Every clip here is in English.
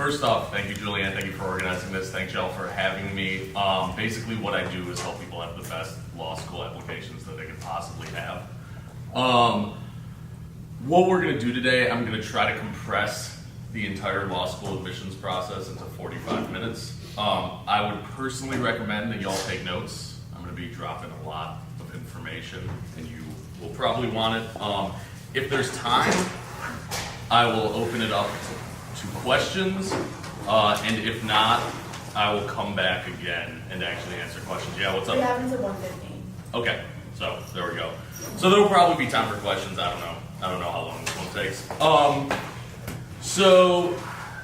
First off, thank you, Julianne. Thank you for organizing this. Thanks, y'all, for having me. Basically, what I do is help people have the best law school applications that they could possibly have. What we're going to do today, I'm going to try to compress the entire law school admissions process into 45 minutes. I would personally recommend that y'all take notes. I'm going to be dropping a lot of information, and you will probably want it. If there's time, I will open it up to questions, and if not, I will come back again and actually answer questions. Yeah, what's up? It happens at 1:15. Okay, so there we go. So there will probably be time for questions. I don't know how long this one takes. So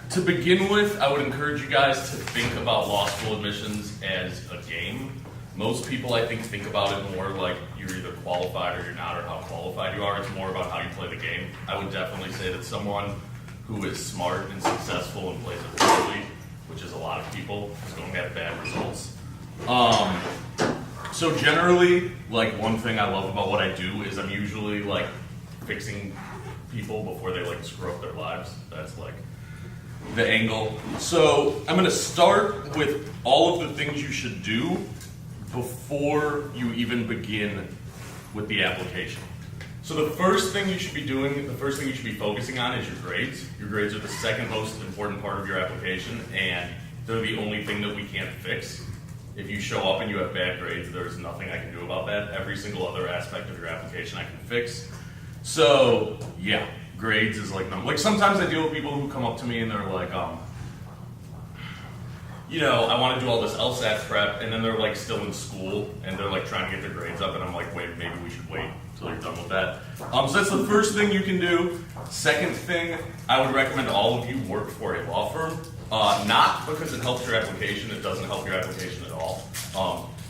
to begin with, I would encourage you guys to think about law school admissions as a game. Most people, I think about it more like you're either qualified or you're not, or how qualified you are. It's more about how you play the game. I would definitely say that someone who is smart and successful and plays it poorly, which is a lot of people, is going to get bad results. So generally, like, one thing I love about what I do is I'm usually like fixing people before they like screw up their lives. That's like the angle. So I'm going to start with all of the things you should do before you even begin with the application. So the first thing you should be doing, the first thing you should be focusing on is your grades. Your grades are the second most important part of your application, and they're the only thing that we can't fix. If you show up and you have bad grades, there's nothing I can do about that. Every single other aspect of your application I can fix. So yeah, grades is like sometimes I deal with people who come up to me and they're like, I want to do all this LSAT prep, and then they're like still in school and they're like trying to get their grades up, and I'm like, wait, maybe we should wait until you're done with that. So that's the first thing you can do. Second thing, I would recommend all of you work for a law firm. Not because it helps your application, it doesn't help your application at all.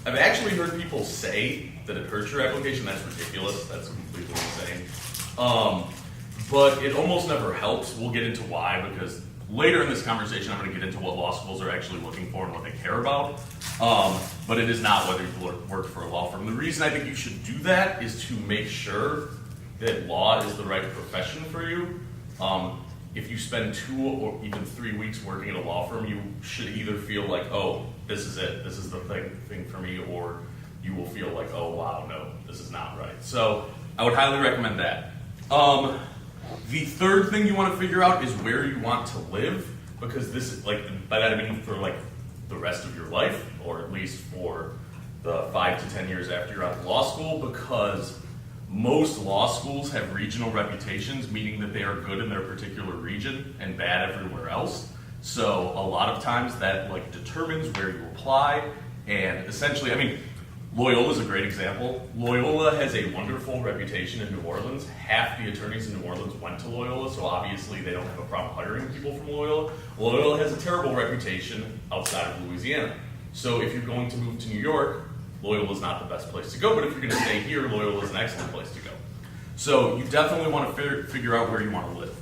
I've actually heard people say that it hurts your application. That's ridiculous. That's completely insane. But it almost never helps. We'll get into why, because later in this conversation, I'm going to get into what law schools are actually looking for and what they care about. But it is not whether you work for a law firm. The reason I think you should do that is to make sure that law is the right profession for you. If you spend 2 or even 3 weeks working at a law firm, you should either feel like, oh, this is it, this is the thing for me, or you will feel like, oh, wow, no, this is not right. So I would highly recommend that. The third thing you want to figure out is where you want to live, because this is like, by that I mean for like the rest of your life, or at least for the 5 to 10 years after you're out of law school, because most law schools have regional reputations, meaning that they are good in their particular region and bad everywhere else. So a lot of times that like determines where you apply, and essentially, Loyola is a great example. Loyola has a wonderful reputation in New Orleans. Half the attorneys in New Orleans went to Loyola, so obviously they don't have a problem hiring people from Loyola. Loyola has a terrible reputation outside of Louisiana. So if you're going to move to New York, Loyola is not the best place to go, but if you're going to stay here, Loyola is an excellent place to go. So you definitely want to figure out where you want to live.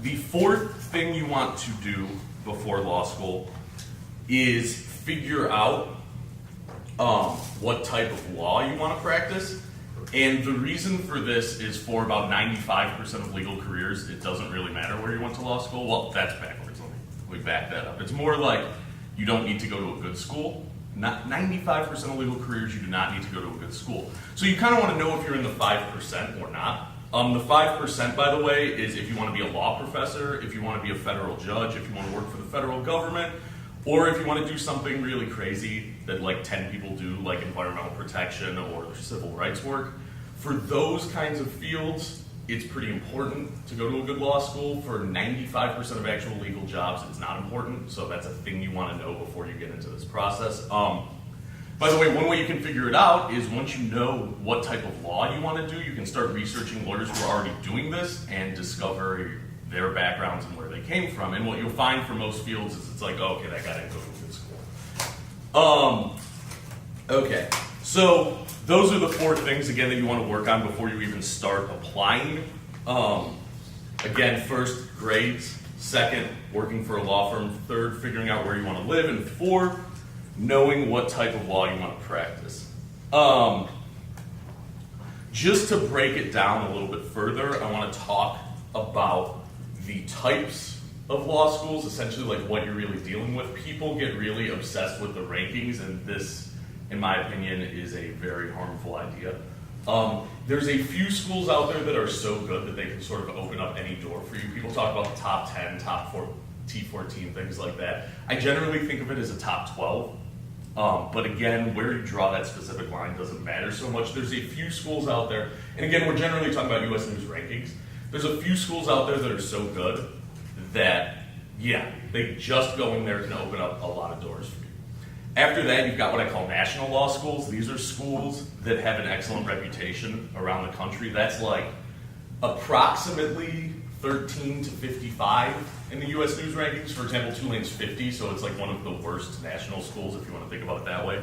The fourth thing you want to do before law school is figure out what type of law you want to practice. And the reason for this is for about 95% of legal careers, it doesn't really matter where you went to law school. Well, that's backwards. Let me back that up. It's more like you don't need to go to a good school. Not 95% of legal careers, you do not need to go to a good school. So you kind of want to know if you're in the 5% or not. The 5%, by the way, is if you want to be a law professor, if you want to be a federal judge, if you want to work for the federal government, or if you want to do something really crazy that like 10 people do, like environmental protection or civil rights work. For those kinds of fields, it's pretty important to go to a good law school. For 95% of actual legal jobs, it's not important. So that's a thing you want to know before you get into this process. By the way, one way you can figure it out is once you know what type of law you want to do, you can start researching lawyers who are already doing this and discover their backgrounds and where they came from. And what you'll find for most fields is it's like, oh, okay, that guy didn't go to a good school. Okay, so those are the 4 things, again, that you want to work on before you even start applying. Again, first, grades. Second, working for a law firm. Third, figuring out where you want to live. And 4, knowing what type of law you want to practice. Just to break it down a little bit further, I want to talk about the types of law schools, essentially like what you're really dealing with. People get really obsessed with the rankings, and this, in my opinion, is a very harmful idea. There's a few schools out there that are so good that they can sort of open up any door for you. People talk about the top 10, top 4, T14, things like that. I generally think of it as a top 12. But again, where you draw that specific line doesn't matter so much. There's a few schools out there, and again, we're generally talking about US News rankings. There's a few schools out there that are so good that, yeah, they just going there can open up a lot of doors for you. After that, you've got what I call national law schools. These are schools that have an excellent reputation around the country. That's like approximately 13 to 55 in the US News rankings. For example, Tulane's 50, so it's like one of the worst national schools if you want to think about it that way.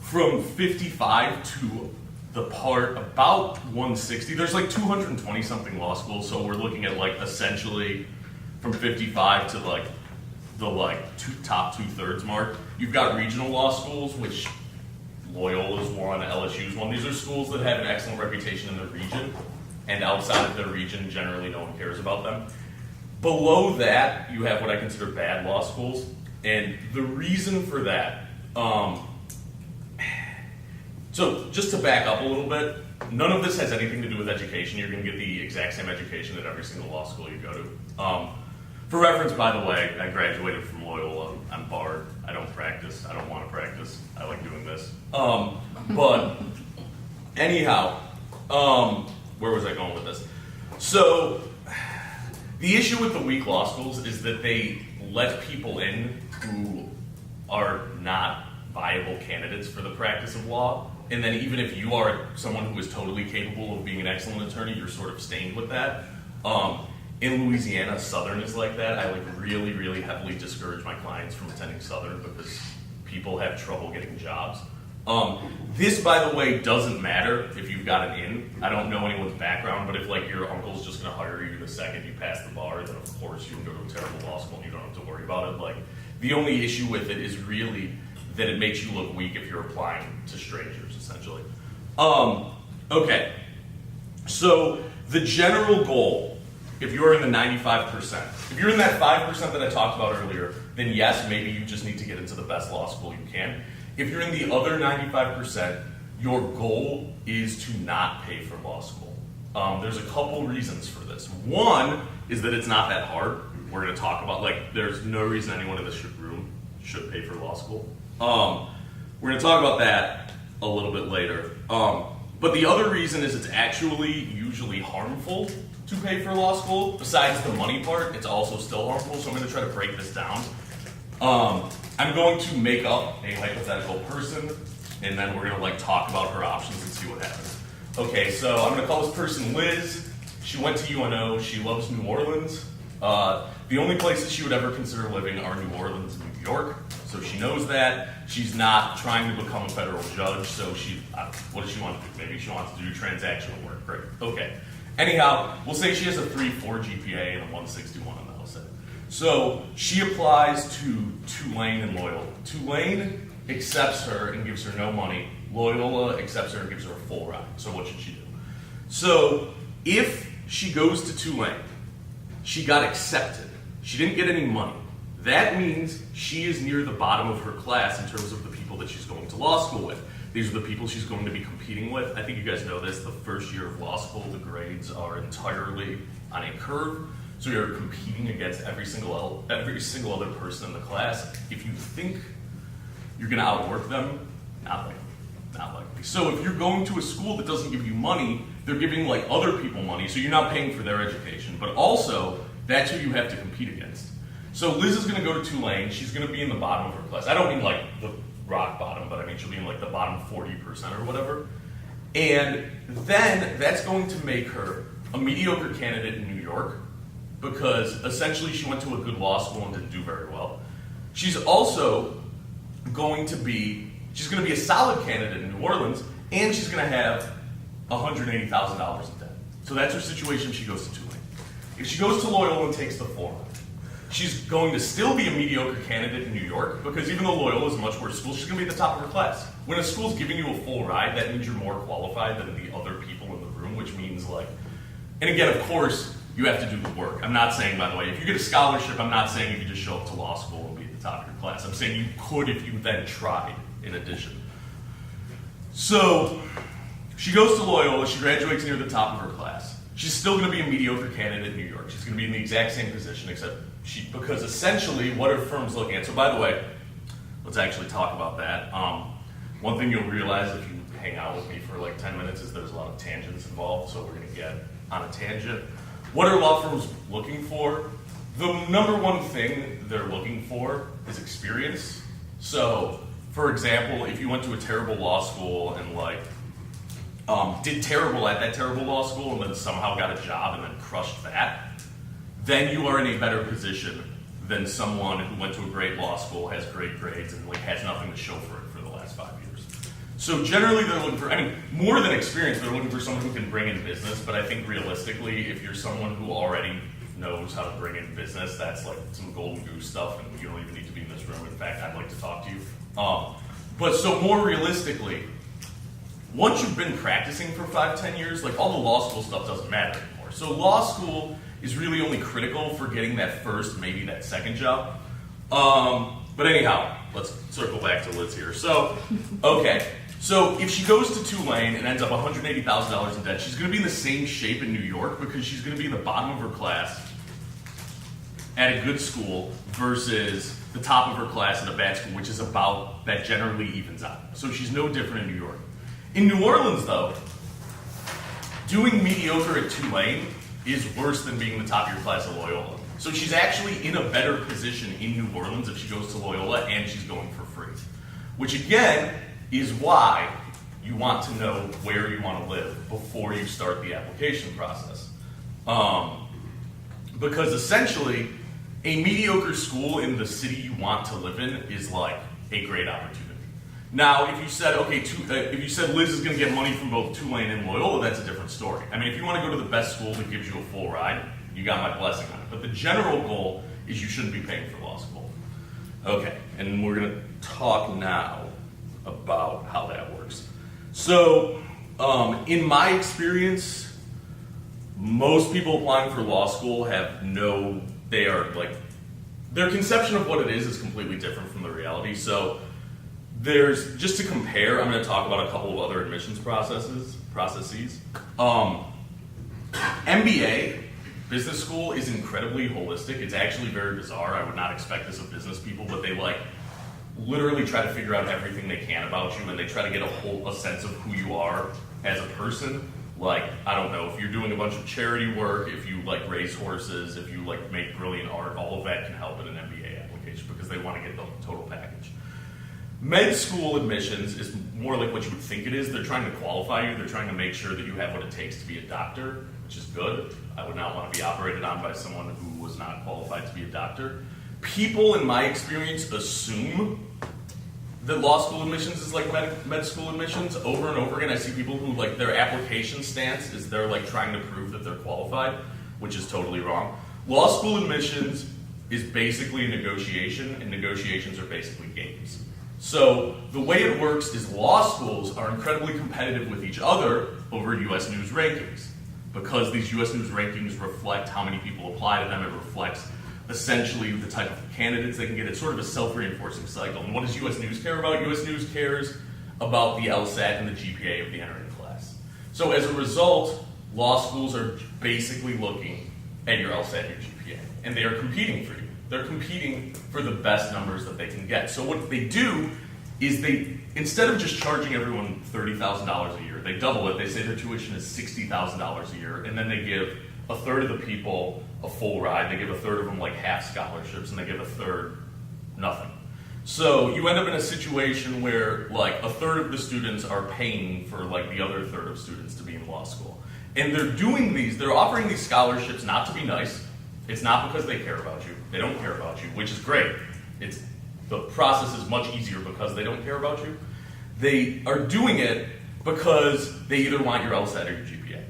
From 55 to the part about 160, there's like 220 something law schools, so we're looking at like essentially from 55 to like the top 2/3 mark. You've got regional law schools, which Loyola's one, LSU's one. These are schools that have an excellent reputation in the region, and outside of their region, generally no one cares about them. Below that, you have what I consider bad law schools, and the reason for that, so just to back up a little bit, none of this has anything to do with education. You're going to get the exact same education at every single law school you go to. For reference, by the way, I graduated from Loyola. I'm barred. I don't practice. I don't want to practice. I like doing this. But anyhow, where was I going with this? So the issue with the weak law schools is that they let people in who are not viable candidates for the practice of law. And then even if you are someone who is totally capable of being an excellent attorney, you're sort of stained with that. In Louisiana, Southern is like that. I really, really heavily discourage my clients from attending Southern because people have trouble getting jobs. This, by the way, doesn't matter if you've got an in. I don't know anyone's background, but if like your uncle's just gonna hire you the second you pass the bar, then of course you can go to a terrible law school and you don't have to worry about it. Like, the only issue with it is really that it makes you look weak if you're applying to strangers, essentially. Okay, so the general goal, if you're in the 95%, if you're in that 5% that I talked about earlier, then yes, maybe you just need to get into the best law school you can. If you're in the other 95%, your goal is to not pay for law school. There's a couple reasons for this. One is that it's not that hard. We're going to talk about, like, there's no reason anyone in this room should pay for law school. We're going to talk about that a little bit later. But the other reason is it's actually usually harmful to pay for law school. Besides the money part, it's also still harmful, so I'm going to try to break this down. I'm going to make up a hypothetical person, and then we're going to talk about her options and see what happens. Okay, so I'm going to call this person Liz. She went to UNO. She loves New Orleans. The only places she would ever consider living are New Orleans and New York, so she knows that. She's not trying to become a federal judge, so what does she want to do? Maybe she wants to do transactional work. Great. Okay. Anyhow, we'll say she has a 3.4 GPA and a 161 on the LSAT. So she applies to Tulane and Loyola. Tulane accepts her and gives her no money. Loyola accepts her and gives her a full ride. So what should she do? So if she goes to Tulane, she got accepted. She didn't get any money. That means she is near the bottom of her class in terms of the people that she's going to law school with. These are the people she's going to be competing with. I think you guys know this. The first year of law school, the grades are entirely on a curve. So you're competing against every single other person in the class. If you think you're going to outwork them, not likely. So if you're going to a school that doesn't give you money, they're giving other people money, so you're not paying for their education. But also, that's who you have to compete against. So Liz is going to go to Tulane. She's going to be in the bottom of her class. I don't mean the rock bottom, but I mean she'll be in the bottom 40% or whatever. And then that's going to make her a mediocre candidate in New York because essentially she went to a good law school and didn't do very well. She's also going to be a solid candidate in New Orleans, and she's going to have $180,000 in debt. So that's her situation. She goes to Tulane. If she goes to Loyola and takes the form, she's going to still be a mediocre candidate in New York because even though Loyola is a much worse school, she's going to be at the top of her class. When a school's giving you a full ride, that means you're more qualified than the other people in the room, which means and again, of course, you have to do the work. I'm not saying, by the way, if you get a scholarship, I'm not saying you can just show up to law school and be at the top of your class. I'm saying you could if you then tried in addition. So she goes to Loyola, she graduates near the top of her class. She's still going to be a mediocre candidate in New York. She's going to be in the exact same position, except because essentially what are firms looking at? So by the way, let's actually talk about that. One thing you'll realize if you hang out with me for like 10 minutes is there's a lot of tangents involved, so we're going to get on a tangent. What are law firms looking for? The number one thing they're looking for is experience. So, for example, if you went to a terrible law school and did terrible at that terrible law school and then somehow got a job and then crushed that, then you are in a better position than someone who went to a great law school, has great grades, and has nothing to show for it for the last 5 years. So generally they're looking for, more than experience, they're looking for someone who can bring in business, but I think realistically, if you're someone who already knows how to bring in business, that's like some golden goose stuff, and you don't even need to be in this room. In fact, I'd like to talk to you. But so more realistically, once you've been practicing for 5-10 years, like all the law school stuff doesn't matter anymore. So law school is really only critical for getting that first, maybe that second job. But anyhow, let's circle back to Liz here. So, okay. So if she goes to Tulane and ends up $180,000 in debt, she's going to be in the same shape in New York because she's going to be in the bottom of her class at a good school versus the top of her class at a bad school, which is about, that generally evens out. So she's no different in New York. In New Orleans, though, doing mediocre at Tulane is worse than being the top of your class at Loyola. So she's actually in a better position in New Orleans if she goes to Loyola and she's going for free. Which again, is why you want to know where you want to live before you start the application process. Because essentially, a mediocre school in the city you want to live in is like a great opportunity. Now, if you said, if you said Liz is going to get money from both Tulane and Loyola, that's a different story. If you want to go to the best school that gives you a full ride, you got my blessing on it. But the general goal is you shouldn't be paying for law school. Okay, and we're going to talk now about how that works. So, in my experience, most people applying for law school have their conception of what it is completely different from the reality. So, just to compare, I'm going to talk about a couple of other admissions processes. MBA, business school, is incredibly holistic. It's actually very bizarre. I would not expect this of business people, but they literally try to figure out everything they can about you, and they try to get a sense of who you are as a person. I don't know, if you're doing a bunch of charity work, if you raise horses, if you make brilliant art, all of that can help in an MBA application because they want to get the total package. Med school admissions is more like what you would think it is. They're trying to qualify you. They're trying to make sure that you have what it takes to be a doctor, which is good. I would not want to be operated on by someone who was not qualified to be a doctor. People, in my experience, assume that law school admissions is like med school admissions. Over and over again, I see people who, their application stance is they're, trying to prove that they're qualified, which is totally wrong. Law school admissions is basically a negotiation, and negotiations are basically games. So the way it works is law schools are incredibly competitive with each other over US News rankings. Because these US News rankings reflect how many people apply to them, it reflects essentially the type of candidates they can get. It's sort of a self-reinforcing cycle. And what does US News care about? US News cares about the LSAT and the GPA of the entering class. So as a result, law schools are basically looking at your LSAT and your GPA, and they are competing for you. They're competing for the best numbers that they can get. So what they do is instead of just charging everyone $30,000 a year, they double it. They say their tuition is $60,000 a year, and then they give a third of the people a full ride. They give a third of them half scholarships, and they give a third nothing. So you end up in a situation where a third of the students are paying for the other third of students to be in law school. And they're offering these scholarships not to be nice. It's not because they care about you. They don't care about you, which is great. The process is much easier because they don't care about you. They are doing it because they either want your LSAT or your GPA.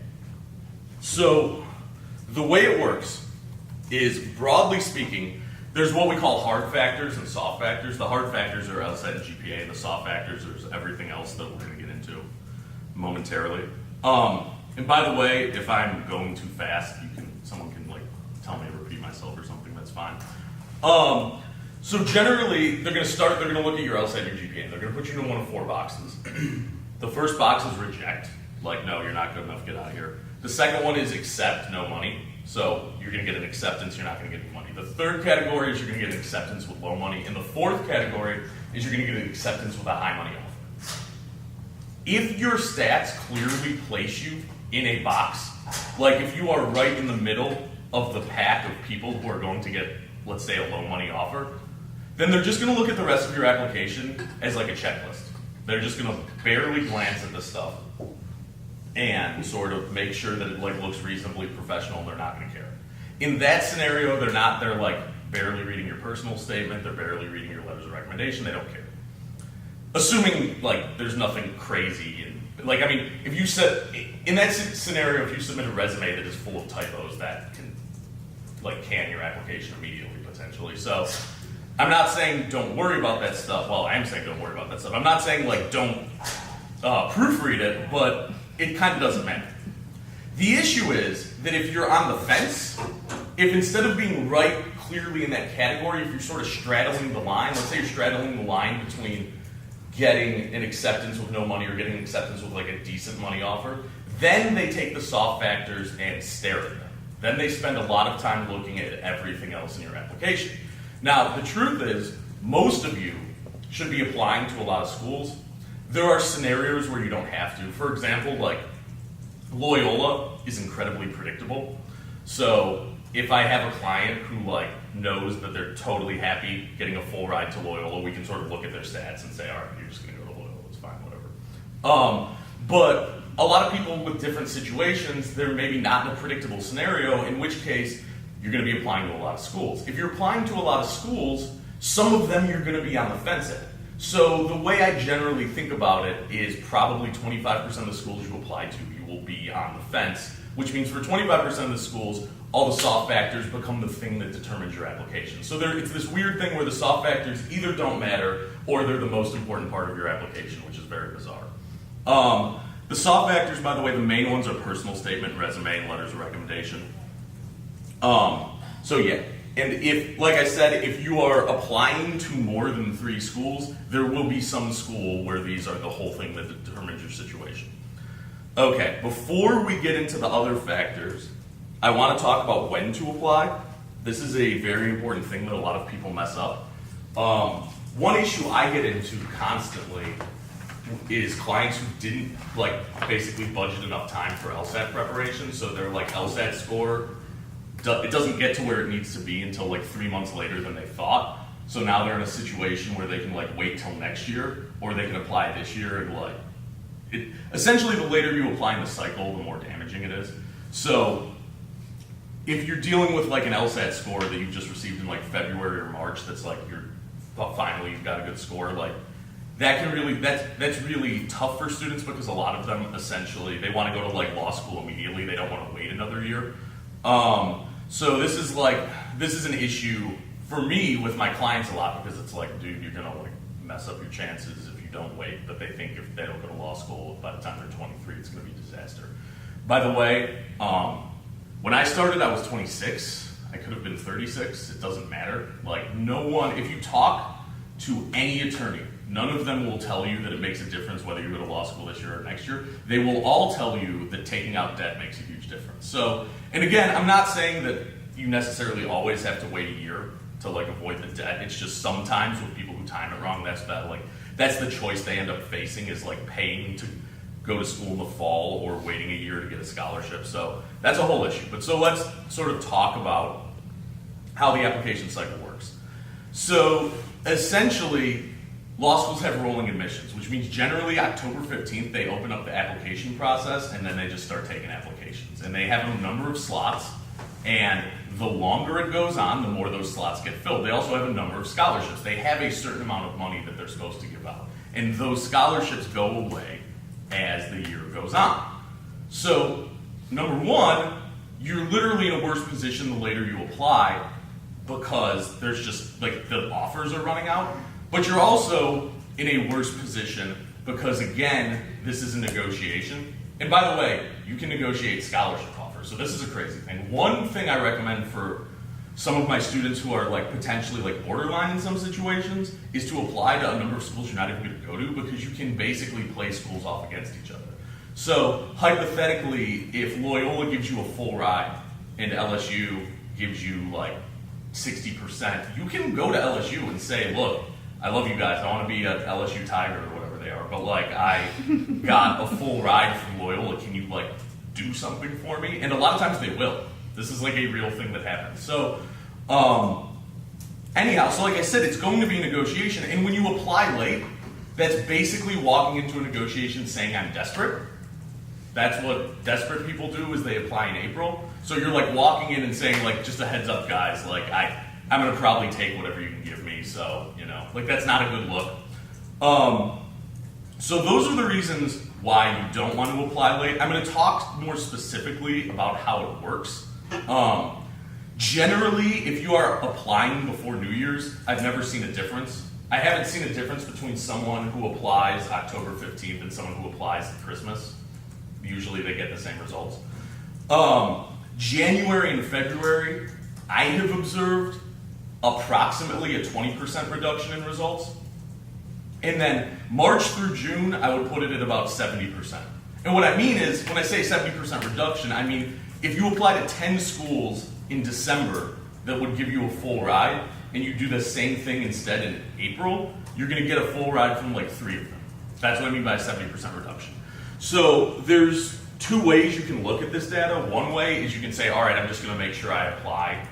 So the way it works is, broadly speaking, there's what we call hard factors and soft factors. The hard factors are LSAT and GPA, and the soft factors are everything else that we're going to get into momentarily. And by the way, if I'm going too fast, you can someone can like tell me to repeat myself or something, that's fine. So generally, they're going to look at your LSAT and your GPA, and they're going to put you in one of 4 boxes. The first box is reject, like no, you're not good enough, get out of here. The second one is accept, no money. So you're going to get an acceptance, you're not going to get any money. The third category is you're going to get an acceptance with low money. And the fourth category is you're going to get an acceptance with a high money offer. If your stats clearly place you in a box, like if you are right in the middle of the pack of people who are going to get, let's say, a low money offer, then they're just going to look at the rest of your application as like a checklist. They're just going to barely glance at this stuff and sort of make sure that it like looks reasonably professional, and they're not going to care. In that scenario, they're like barely reading your personal statement, they're barely reading your letters of recommendation, they don't care. Assuming like there's nothing crazy in, like, I mean, if you said, in that scenario, if you submit a resume that is full of typos, that can like can your application immediately, potentially. So I'm not saying don't worry about that stuff. Well, I am saying don't worry about that stuff. I'm not saying like don't proofread it, but it kind of doesn't matter. The issue is that if you're on the fence, if instead of being right clearly in that category, if you're sort of straddling the line, let's say you're straddling the line between getting an acceptance with no money or getting an acceptance with like a decent money offer, then they take the soft factors and stare at them. Then they spend a lot of time looking at everything else in your application. Now, the truth is, most of you should be applying to a lot of schools. There are scenarios where you don't have to. For example, like Loyola is incredibly predictable. So if I have a client who like knows that they're totally happy getting a full ride to Loyola, we can sort of look at their stats and say, all right, you're just going to go to Loyola, it's fine, whatever. But a lot of people with different situations, they're maybe not in a predictable scenario, in which case you're going to be applying to a lot of schools. If you're applying to a lot of schools, some of them you're going to be on the fence at. So the way I generally think about it is probably 25% of the schools you apply to, you will be on the fence, which means for 25% of the schools, all the soft factors become the thing that determines your application. So it's this weird thing where the soft factors either don't matter or they're the most important part of your application, which is very bizarre. The soft factors, by the way, the main ones are personal statement, resume, and letters of recommendation. So yeah, and if, like I said, if you are applying to more than 3 schools, there will be some school where these are the whole thing that determines your situation. Okay, before we get into the other factors, I want to talk about when to apply. This is a very important thing that a lot of people mess up. One issue I get into constantly is clients who didn't like basically budget enough time for LSAT preparation, so their like LSAT score, it doesn't get to where it needs to be until like 3 months later than they thought. So now they're in a situation where they can like wait till next year, or they can apply this year, and like essentially the later you apply in the cycle, the more damaging it is. So if you're dealing with like an LSAT score that you just received in like February or March, that's like finally you've got a good score, like that can really, that's really tough for students, because a lot of them essentially, they want to go to like law school immediately, they don't want to wait another year. So this is an issue for me with my clients a lot, because it's like, dude, you're gonna like mess up your chances if you don't wait. But they think if they don't go to law school by the time they're 23, it's gonna be a disaster. By the way, when I started, I was 26. I could have been 36. It doesn't matter. Like no one, if you talk to any attorney, none of them will tell you that it makes a difference whether you go to law school this year or next year. They will all tell you that taking out debt makes a huge difference. So, and again, I'm not saying that you necessarily always have to wait a year to like avoid the debt. It's just sometimes with people who time it wrong, that's the choice they end up facing, is like paying to go to school in the fall or waiting a year to get a scholarship. So that's a whole issue. But so let's sort of talk about how the application cycle works. So essentially, law schools have rolling admissions, which means generally October 15th, they open up the application process, and then they just start taking applications. And they have a number of slots, and the longer it goes on, the more those slots get filled. They also have a number of scholarships. They have a certain amount of money that they're supposed to give out. And those scholarships go away as the year goes on. So, number one, you're literally in a worse position the later you apply, because there's just, like, the offers are running out. But you're also in a worse position because, again, this is a negotiation. And by the way, you can negotiate scholarship offers. December. So this is a crazy thing. One thing I recommend for some of my students who are like potentially like borderline in some situations is to apply to a number of schools you're not even going to go to, because you can basically play schools off against each other. So hypothetically, if Loyola gives you a full ride and LSU gives you like 60%, you can go to LSU and say, look, I love you guys, I want to be an LSU Tiger or whatever they are, but like I got a full ride from Loyola, can you like do something for me? And a lot of times they will. This is like a real thing that happens. So anyhow, so like I said, it's going to be a negotiation, and when you apply late, that's basically walking into a negotiation saying I'm desperate. That's what desperate people do, is they apply in April. So you're like walking in and saying like, just a heads up guys, like I'm gonna probably take whatever you can give me, so you know, like that's not a good look. So those are the reasons why you don't want to apply late. I'm gonna talk more specifically about how it works. Generally, if you are applying before New Year's, I've never seen a difference. I haven't seen a difference between someone who applies October 15th and someone who applies at Christmas. Usually they get the same results. January and February, I have observed approximately a 20% reduction in results. And then March through June, I would put it at about 70%. And what I mean is, when I say 70% reduction, I mean if you apply to 10 schools in December that would give you a full ride, and you do the same thing instead in April, you're gonna get a full ride from like 3 of them. That's what I mean by a 70% reduction. So there's two ways you can look at this data. One way is you can say, all right, I'm just gonna make sure I apply,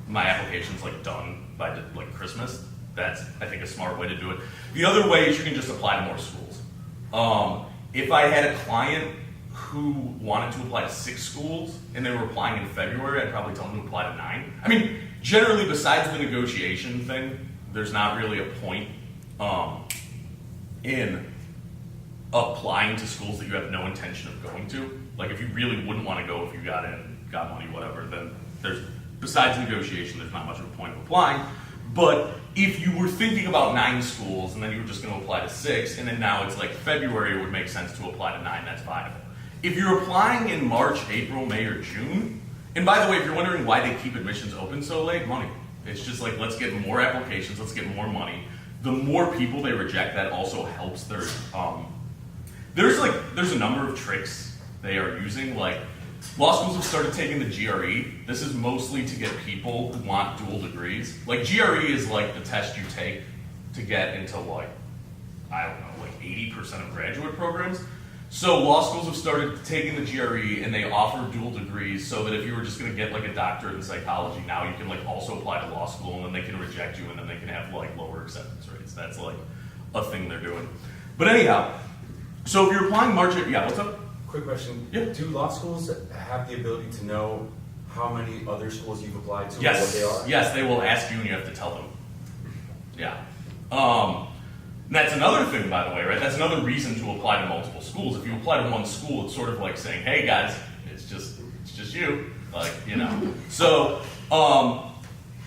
my application's like done by like Christmas. That's, I think, a smart way to do it. The other way is you can just apply to more schools. If I had a client who wanted to apply to 6 schools and they were applying in February, I'd probably tell them to apply to 9. I mean, generally, besides the negotiation thing, there's not really a point in applying to schools that you have no intention of going to. Like if you really wouldn't want to go if you got in, got money, whatever, then there's, besides negotiation, there's not much of a point of applying. But if you were thinking about 9 schools and then you were just going to apply to 6, and then now it's like February, it would make sense to apply to 9, that's viable. If you're applying in March, April, May, or June, and by the way, if you're wondering why they keep admissions open so late, money. It's just like, let's get more applications, let's get more money. The more people they reject, that also helps their, there's a number of tricks they are using. Like, law schools have started taking the GRE. This is mostly to get people who want dual degrees. Like, GRE is like the test you take to get into like, I don't know, like 80% of graduate programs. So law schools have started taking the GRE and they offer dual degrees, so that if you were just going to get like a doctorate in psychology, now you can like also apply to law school, and then they can reject you, and then they can have like lower acceptance rates. That's like a thing they're doing. But anyhow, so if you're applying March, yeah, what's up? Quick question. Yeah. Do law schools have the ability to know how many other schools you've applied to, Yes. or what they are? Yes, they will ask you and you have to tell them. Yeah. That's another thing, by the way, right? That's another reason to apply to multiple schools. If you apply to one school, it's sort of like saying, hey guys, it's just you. Like, you know. So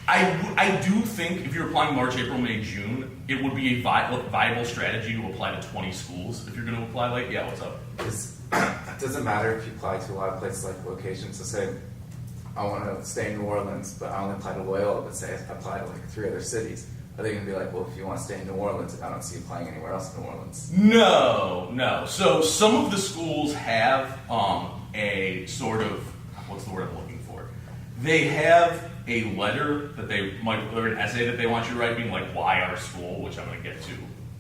I do think if you're applying March, April, May, June, it would be a viable strategy to apply to 20 schools if you're going to apply late. Yeah, what's up? It doesn't matter if you apply to a lot of places like locations. So say, I want to stay in New Orleans, but I only apply to Loyola, but say I apply to like 3 other cities. Are they going to be like, well, if you want to stay in New Orleans, I don't see you applying anywhere else in New Orleans? No. So some of the schools have a sort of, what's the word I'm looking for? They have a letter that they might, or an essay that they want you to write, being like, why our school, which I'm going to get to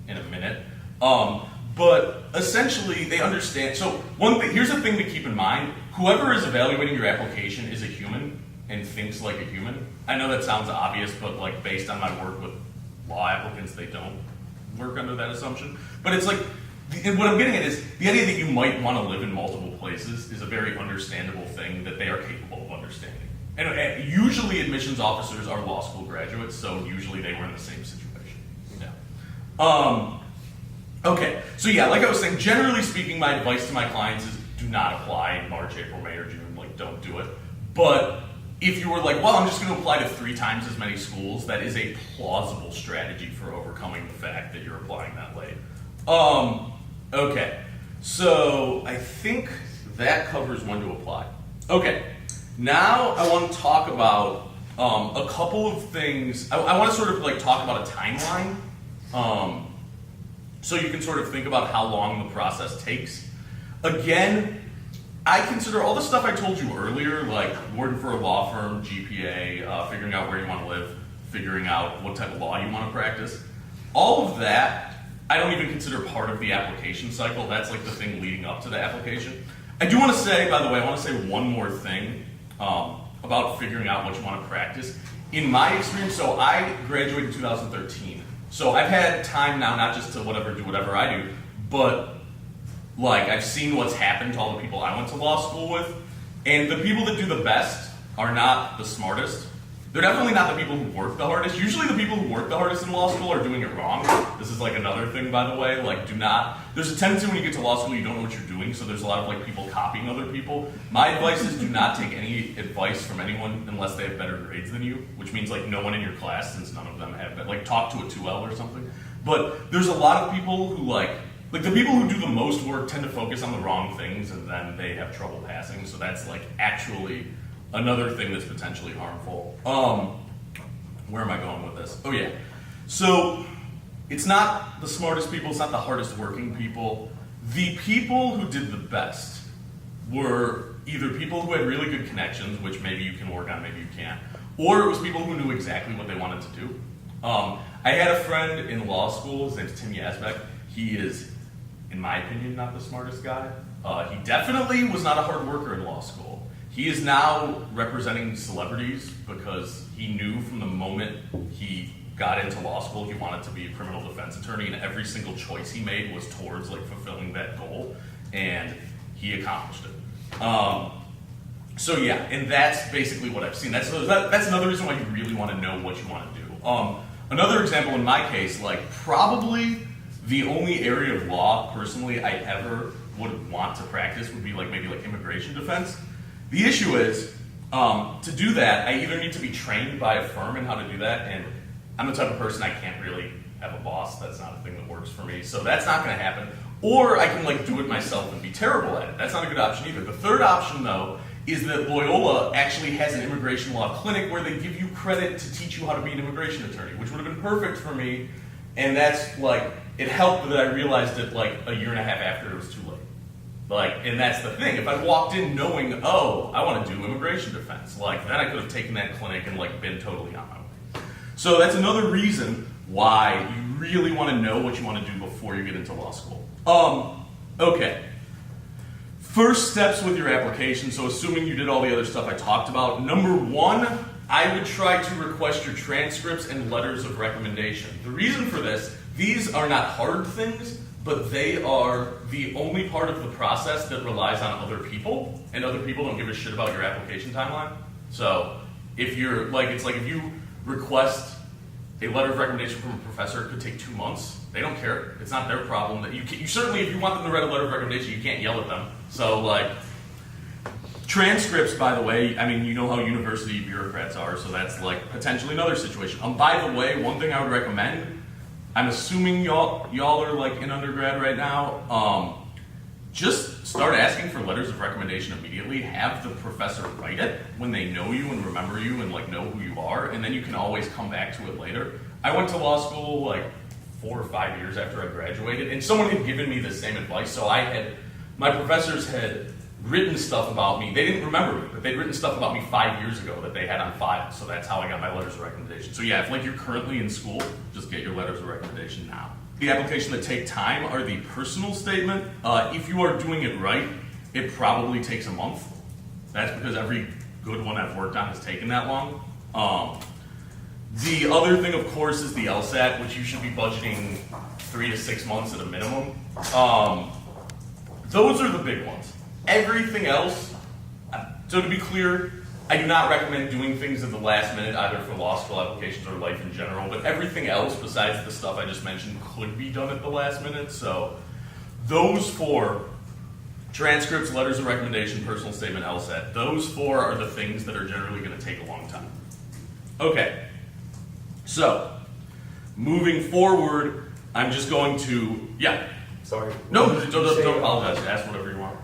in a minute. But essentially, they understand. So one thing, here's a thing to keep in mind. Whoever is evaluating your application is a human and thinks like a human. I know that sounds obvious, but like based on my work with law applicants, they don't work under that assumption. But it's like, and what I'm getting at is the idea that you might want to live in multiple places is a very understandable thing that they are capable of understanding. And usually admissions officers are law school graduates, so usually they were in the same situation. Yeah. Okay, so yeah, like I was saying, generally speaking, my advice to my clients is do not apply in March, April, May, or June. Like, don't do it. But if you were like, well, I'm just going to apply to 3 times as many schools, that is a plausible strategy for overcoming the fact that you're applying that late. Okay, so I think that covers when to apply. Okay, now I want to talk about a couple of things. I want to sort of like talk about a timeline, so you can sort of think about how long the process takes. Again, I consider all the stuff I told you earlier, like working for a law firm, GPA, figuring out where you want to live, figuring out what type of law you want to practice, all of that, I don't even consider part of the application cycle. That's like the thing leading up to the application. I do want to say, by the way, I want to say one more thing about figuring out what you want to practice. In my experience, so I graduated in 2013. So I've had time now, not just to do whatever I do, but like I've seen what's happened to all the people I went to law school with. And the people that do the best are not the smartest. They're definitely not the people who work the hardest. Usually the people who work the hardest in law school are doing it wrong. This is like another thing, by the way. Like, there's a tendency when you get to law school, you don't know what you're doing, so there's a lot of like people copying other people. My advice is do not take any advice from anyone unless they have better grades than you, which means like no one in your class, since none of them have, like talk to a 2L or something. But there's a lot of people who like the people who do the most work tend to focus on the wrong things, and then they have trouble passing, so that's like actually another thing that's potentially harmful. Where am I going with this? Oh yeah. So it's not the smartest people, it's not the hardest working people. The people who did the best were either people who had really good connections, which maybe you can work on, maybe you can't, or it was people who knew exactly what they wanted to do. I had a friend in law school, his name's Tim Yazbek. He is, in my opinion, not the smartest guy. He definitely was not a hard worker in law school. He is now representing celebrities because he knew from the moment he got into law school he wanted to be a criminal defense attorney, and every single choice he made was towards like fulfilling that goal, and he accomplished it. So yeah, and that's basically what I've seen. That's another reason why you really want to know what you want to do. Another example in my case, like probably the only area of law personally I ever would want to practice would be like maybe like immigration defense. The issue is, to do that, I either need to be trained by a firm in how to do that, and I'm the type of person I can't really have a boss. That's not a thing that works for me, so that's not going to happen. Or I can like do it myself and be terrible at it. That's not a good option either. The third option, though, is that Loyola actually has an immigration law clinic where they give you credit to teach you how to be an immigration attorney, which would have been perfect for me, and that's like, it helped that I realized it like a year and a half after it was too late. Like, and that's the thing. If I walked in knowing, oh, I want to do immigration defense, like then I could have taken that clinic and like been totally on my way. So that's another reason why you really want to know what you want to do before you get into law school. Okay. First steps with your application. So assuming you did all the other stuff I talked about, number one, I would try to request your transcripts and letters of recommendation. The reason for this, these are not hard things, but they are the only part of the process that relies on other people, and other people don't give a shit about your application timeline. So if you're like, it's like if you request a letter of recommendation from a professor, it could take 2 months. They don't care. It's not their problem. That you certainly, if you want them to write a letter of recommendation, you can't yell at them. So like, transcripts, by the way, I mean, you know how university bureaucrats are, so that's like potentially another situation. By the way, one thing I would recommend, I'm assuming y'all are like in undergrad right now. Just start asking for letters of recommendation immediately. Have the professor write it when they know you and remember you and like know who you are, and then you can always come back to it later. I went to law school like 4 or 5 years after I graduated, and someone had given me the same advice. So my professors had written stuff about me. They didn't remember me, but they'd written stuff about me 5 years ago that they had on file. So that's how I got my letters of recommendation. So yeah, if like you're currently in school, just get your letters of recommendation now. The application that take time are the personal statement. If you are doing it right, it probably takes a month. That's because every good one I've worked on has taken that long. The other thing, of course, is the LSAT, which you should be budgeting 3 to 6 months at a minimum. Those are the big ones. Everything else, so to be clear, I do not recommend doing things at the last minute, either for law school applications or life in general, but everything else besides the stuff I just mentioned could be done at the last minute. So those 4, transcripts, letters of recommendation, personal statement, LSAT, those 4 are the things that are generally going to take a long time. Okay, so moving forward, I'm just going to, yeah. Sorry. No, don't apologize. Ask whatever you want.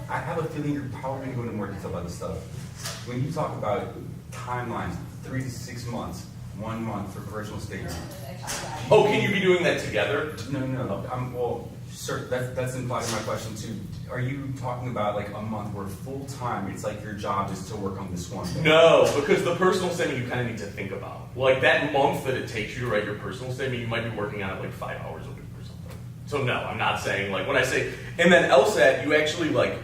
I have a feeling you're probably going to go into more detail about this stuff. When you talk about timelines, 3 to 6 months, 1 month for personal statement. Oh, can you be doing that together? No. Well, sir, that's implied in my question too. Are you talking about like a month where full time, it's like your job is to work on this one thing? No, because the personal statement you kind of need to think about. Like that month that it takes you to write your personal statement, you might be working on it like 5 hours a week or something. So no, I'm not saying like when I say, and then LSAT, you actually like,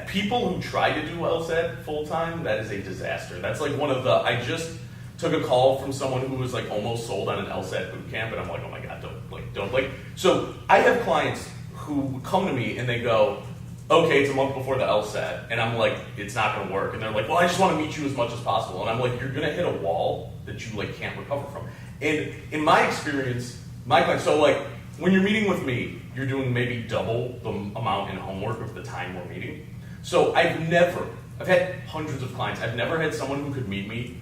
people who try to do LSAT full time, that is a disaster. That's like one of the, I just took a call from someone who was like almost sold on an LSAT boot camp, and I'm like, oh my god, don't. So I have clients who come to me and they go, okay, it's a month before the LSAT, and I'm like, it's not going to work, and they're like, well, I just want to meet you as much as possible, and I'm like, you're going to hit a wall that you like can't recover from. And in my experience, my clients, so like when you're meeting with me, you're doing maybe double the amount in homework of the time we're meeting. So I've had hundreds of clients. I've never had someone who could meet me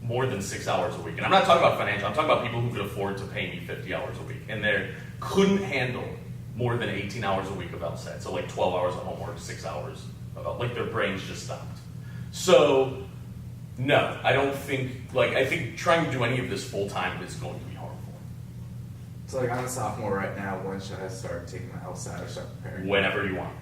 more than 6 hours a week. And I'm not talking about financial, I'm talking about people who could afford to pay me 50 hours a week. And they couldn't handle more than 18 hours a week of LSAT. So like 12 hours of homework, 6 hours of, like their brains just stopped. So no, I don't think, like I think trying to do any of this full time is going to be harmful. So like I'm a sophomore right now, when should I start taking my LSAT or start preparing? Whenever you want.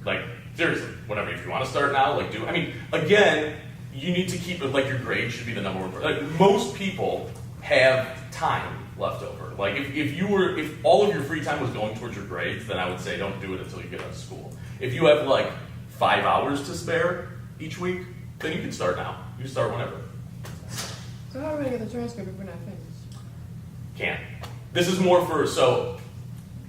Like seriously, whenever, if you want to start now, like do, I mean, again, you need to keep it, like your grade should be the number one. Like most people have time left over. Like if all of your free time was going towards your grades, then I would say don't do it until you get out of school. If you have like 5 hours to spare each week, then you can start now. You can start whenever. So how are we gonna get the transcript if we're not finished? Can't. This is more for, so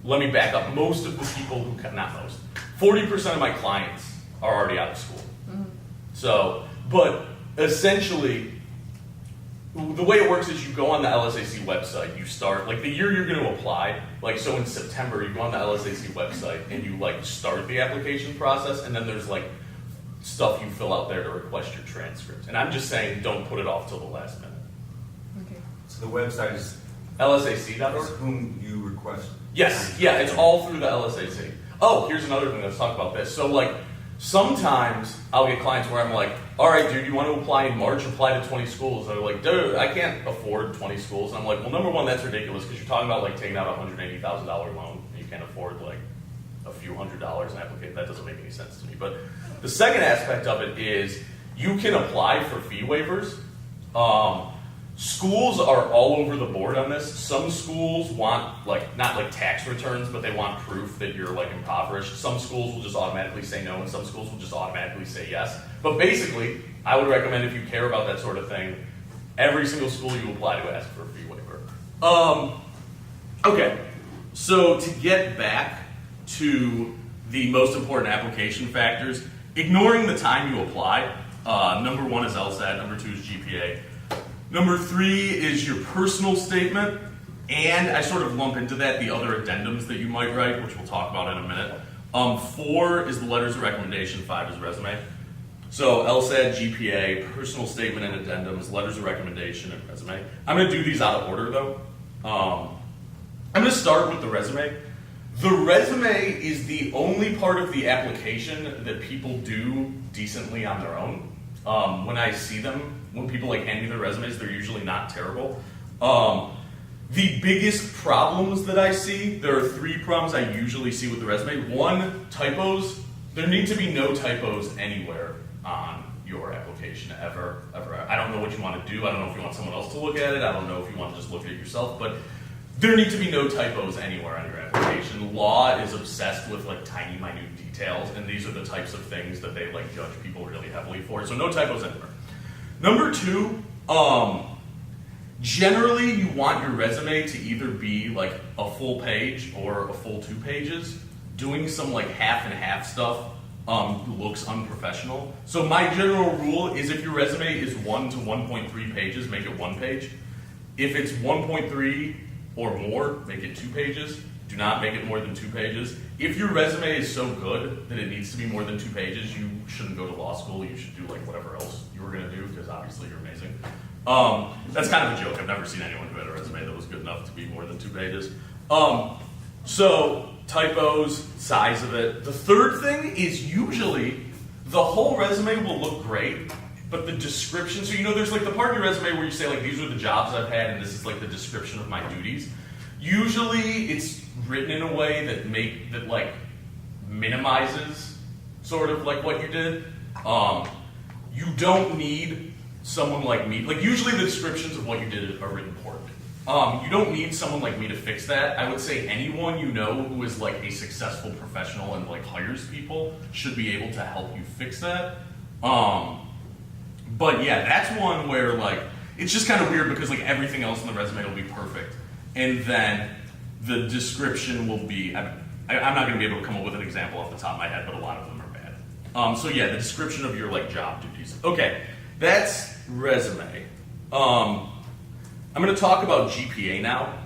let me back up. Most of the people who, not most, 40% of my clients are already out of school. Mm-hmm. So, but essentially, the way it works is you go on the LSAC website, you start, like the year you're going to apply, like so in September, you go on the LSAC website and you like start the application process, and then there's like stuff you fill out there to request your transcript. And I'm just saying don't put it off till the last minute. Okay. So the website is LSAC.org? whom you request. Yes, yeah, it's all through the LSAC. Oh, here's another thing, let's talk about this. So like, sometimes I'll get clients where I'm like, all right, dude, you want to apply in March, apply to 20 schools. And they're like, dude, I can't afford 20 schools. And I'm like, well, number one, that's ridiculous because you're talking about like taking out a $180,000 loan. And you can't afford like a few $100s an application. That doesn't make any sense to me. But the second aspect of it is you can apply for fee waivers. Schools are all over the board on this. Some schools want like, not like tax returns, but they want proof that you're like impoverished. Some schools will just automatically say no, and some schools will just automatically say yes. But basically, I would recommend if you care about that sort of thing, every single school you apply to ask for a fee waiver. Okay, so to get back to the most important application factors, ignoring the time you apply, number one is LSAT, number two is GPA. Number three is your personal statement, and I sort of lump into that the other addendums that you might write, which we'll talk about in a minute. 4 is the letters of recommendation, 5 is resume. So LSAT, GPA, personal statement and addendums, letters of recommendation, and resume. I'm going to do these out of order though. I'm going to start with the resume. The resume is the only part of the application that people do decently on their own. When I see them, when people like hand me their resumes, they're usually not terrible. The biggest problems that I see, there are 3 problems I usually see with the resume. 1, typos. There need to be no typos anywhere on your application, ever. I don't know what you want to do. I don't know if you want someone else to look at it. I don't know if you want to just look at it yourself, but there need to be no typos anywhere on your application. Law is obsessed with like tiny, minute details, and these are the types of things that they like judge people really heavily for. So no typos anywhere. Number 2, generally you want your resume to either be like a full page or a full 2 pages. Doing some like half and half stuff looks unprofessional. So my general rule is if your resume is 1 to 1.3 pages, make it 1 page. If it's 1.3 or more, make it 2 pages. Do not make it more than 2 pages. If your resume is so good that it needs to be more than 2 pages, you shouldn't go to law school. You should do like whatever else you were going to do because obviously you're amazing. That's kind of a joke. I've never seen anyone who had a resume that was good enough to be more than 2 pages. So typos, size of it. The third thing is usually the whole resume will look great, but the description, so there's like the part in your resume where you say like, these are the jobs I've had and this is like the description of my duties. Usually it's written in a way that like minimizes sort of like what you did. You don't need someone like me. Like usually the descriptions of what you did are written poorly. You don't need someone like me to fix that. I would say anyone who is like a successful professional and like hires people should be able to help you fix that. But yeah, that's one where like, it's just kind of weird because like everything else in the resume will be perfect. And then the description will be, I'm not going to be able to come up with an example off the top of my head, but a lot of them are bad. So yeah, the description of your like job duties. Okay, that's resume. I'm going to talk about GPA now.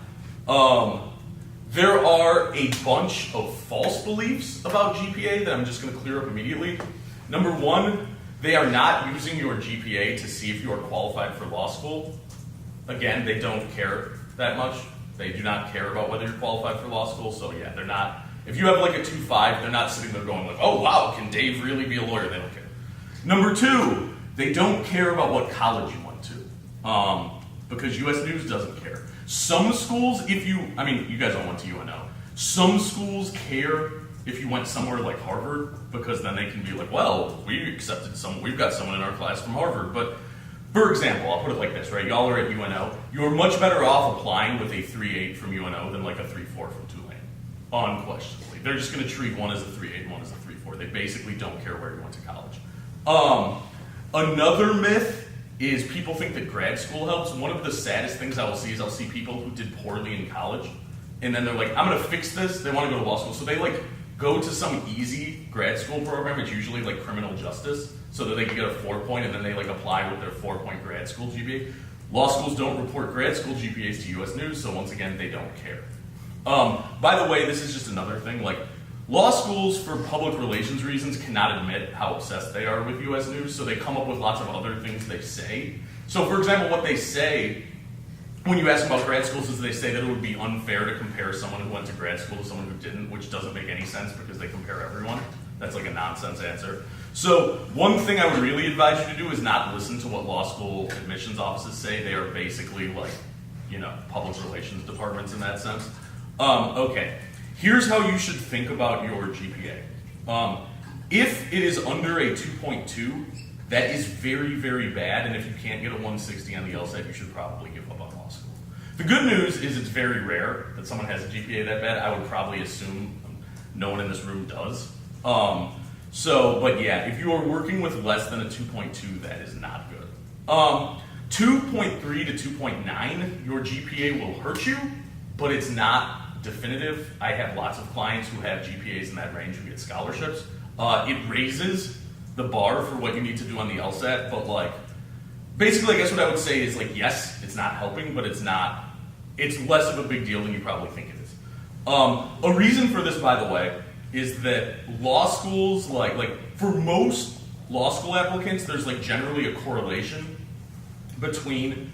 There are a bunch of false beliefs about GPA that I'm just going to clear up immediately. Number one, they are not using your GPA to see if you are qualified for law school. Again, they don't care that much. They do not care about whether you're qualified for law school, so yeah, they're not. If you have like a 2.5, they're not sitting there going like, oh wow, can Dave really be a lawyer? They don't care. Number two, they don't care about what college you went to, because US News doesn't care. Some schools, you guys all went to UNO. Some schools care if you went somewhere like Harvard, because then they can be like, well, we've got someone in our class from Harvard. But for example, I'll put it like this, right? Y'all are at UNO. You're much better off applying with a 3.8 from UNO than like a 3.4 from Tulane. Unquestionably. They're just going to treat one as a 3.8 and one as a 3.4. They basically don't care where you went to college. Another myth is people think that grad school helps. One of the saddest things I will see is I'll see people who did poorly in college, and then they're like, I'm going to fix this. They want to go to law school. So they like go to some easy grad school program. It's usually like criminal justice, so that they can get a 4-point, and then they like apply with their 4-point grad school GPA. Law schools don't report grad school GPAs to US News, so once again, they don't care. By the way, this is just another thing. Like, law schools, for public relations reasons, cannot admit how obsessed they are with US News, so they come up with lots of other things they say. So, for example, what they say when you ask about grad schools is they say that it would be unfair to compare someone who went to grad school to someone who didn't, which doesn't make any sense because they compare everyone. That's like a nonsense answer. So one thing I would really advise you to do is not listen to what law school admissions offices say. They are basically like, public relations departments in that sense. Okay, here's how you should think about your GPA. If it is under a 2.2, that is very, very bad, and if you can't get a 160 on the LSAT, you should probably give up on law school. The good news is it's very rare that someone has a GPA that bad. I would probably assume no one in this room does. But yeah, if you are working with less than a 2.2, that is not good. 2.3 to 2.9, your GPA will hurt you, but it's not definitive. I have lots of clients who have GPAs in that range who get scholarships. It raises the bar for what you need to do on the LSAT, but basically I guess what I would say is yes, it's not helping, but it's less of a big deal than you probably think it is. A reason for this, by the way, is that law schools, for most law school applicants, there's generally a correlation between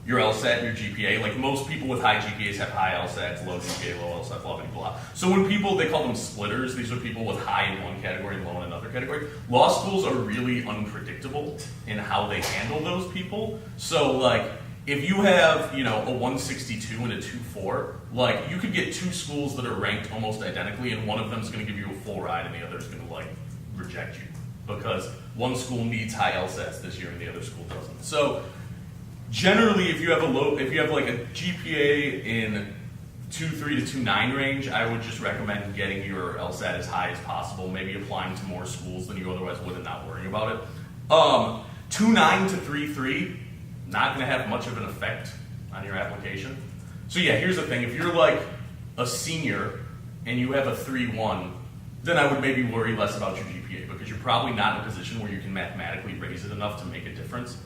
your LSAT and your GPA. Most people with high GPAs have high LSATs, low GPA, low LSAT, blah, blah, blah. So when they call them splitters, these are people with high in one category and low in another category. Law schools are really unpredictable in how they handle those people. So if you have, a 162 and a 2.4, you could get two schools that are ranked almost identically, and one of them is going to give you a full ride, and the other is going to reject you because one school needs high LSATs this year and the other school doesn't. So generally, if you have a GPA in 2.3 to 2.9 range, I would just recommend getting your LSAT as high as possible. Maybe applying to more schools than you otherwise would and not worrying about it. 2.9 to 3.3. Not going to have much of an effect on your application. So yeah, here's the thing. If you're a senior and you have a 3.1, then I would maybe worry less about your GPA because you're probably not in a position where you can mathematically raise it enough to make a difference.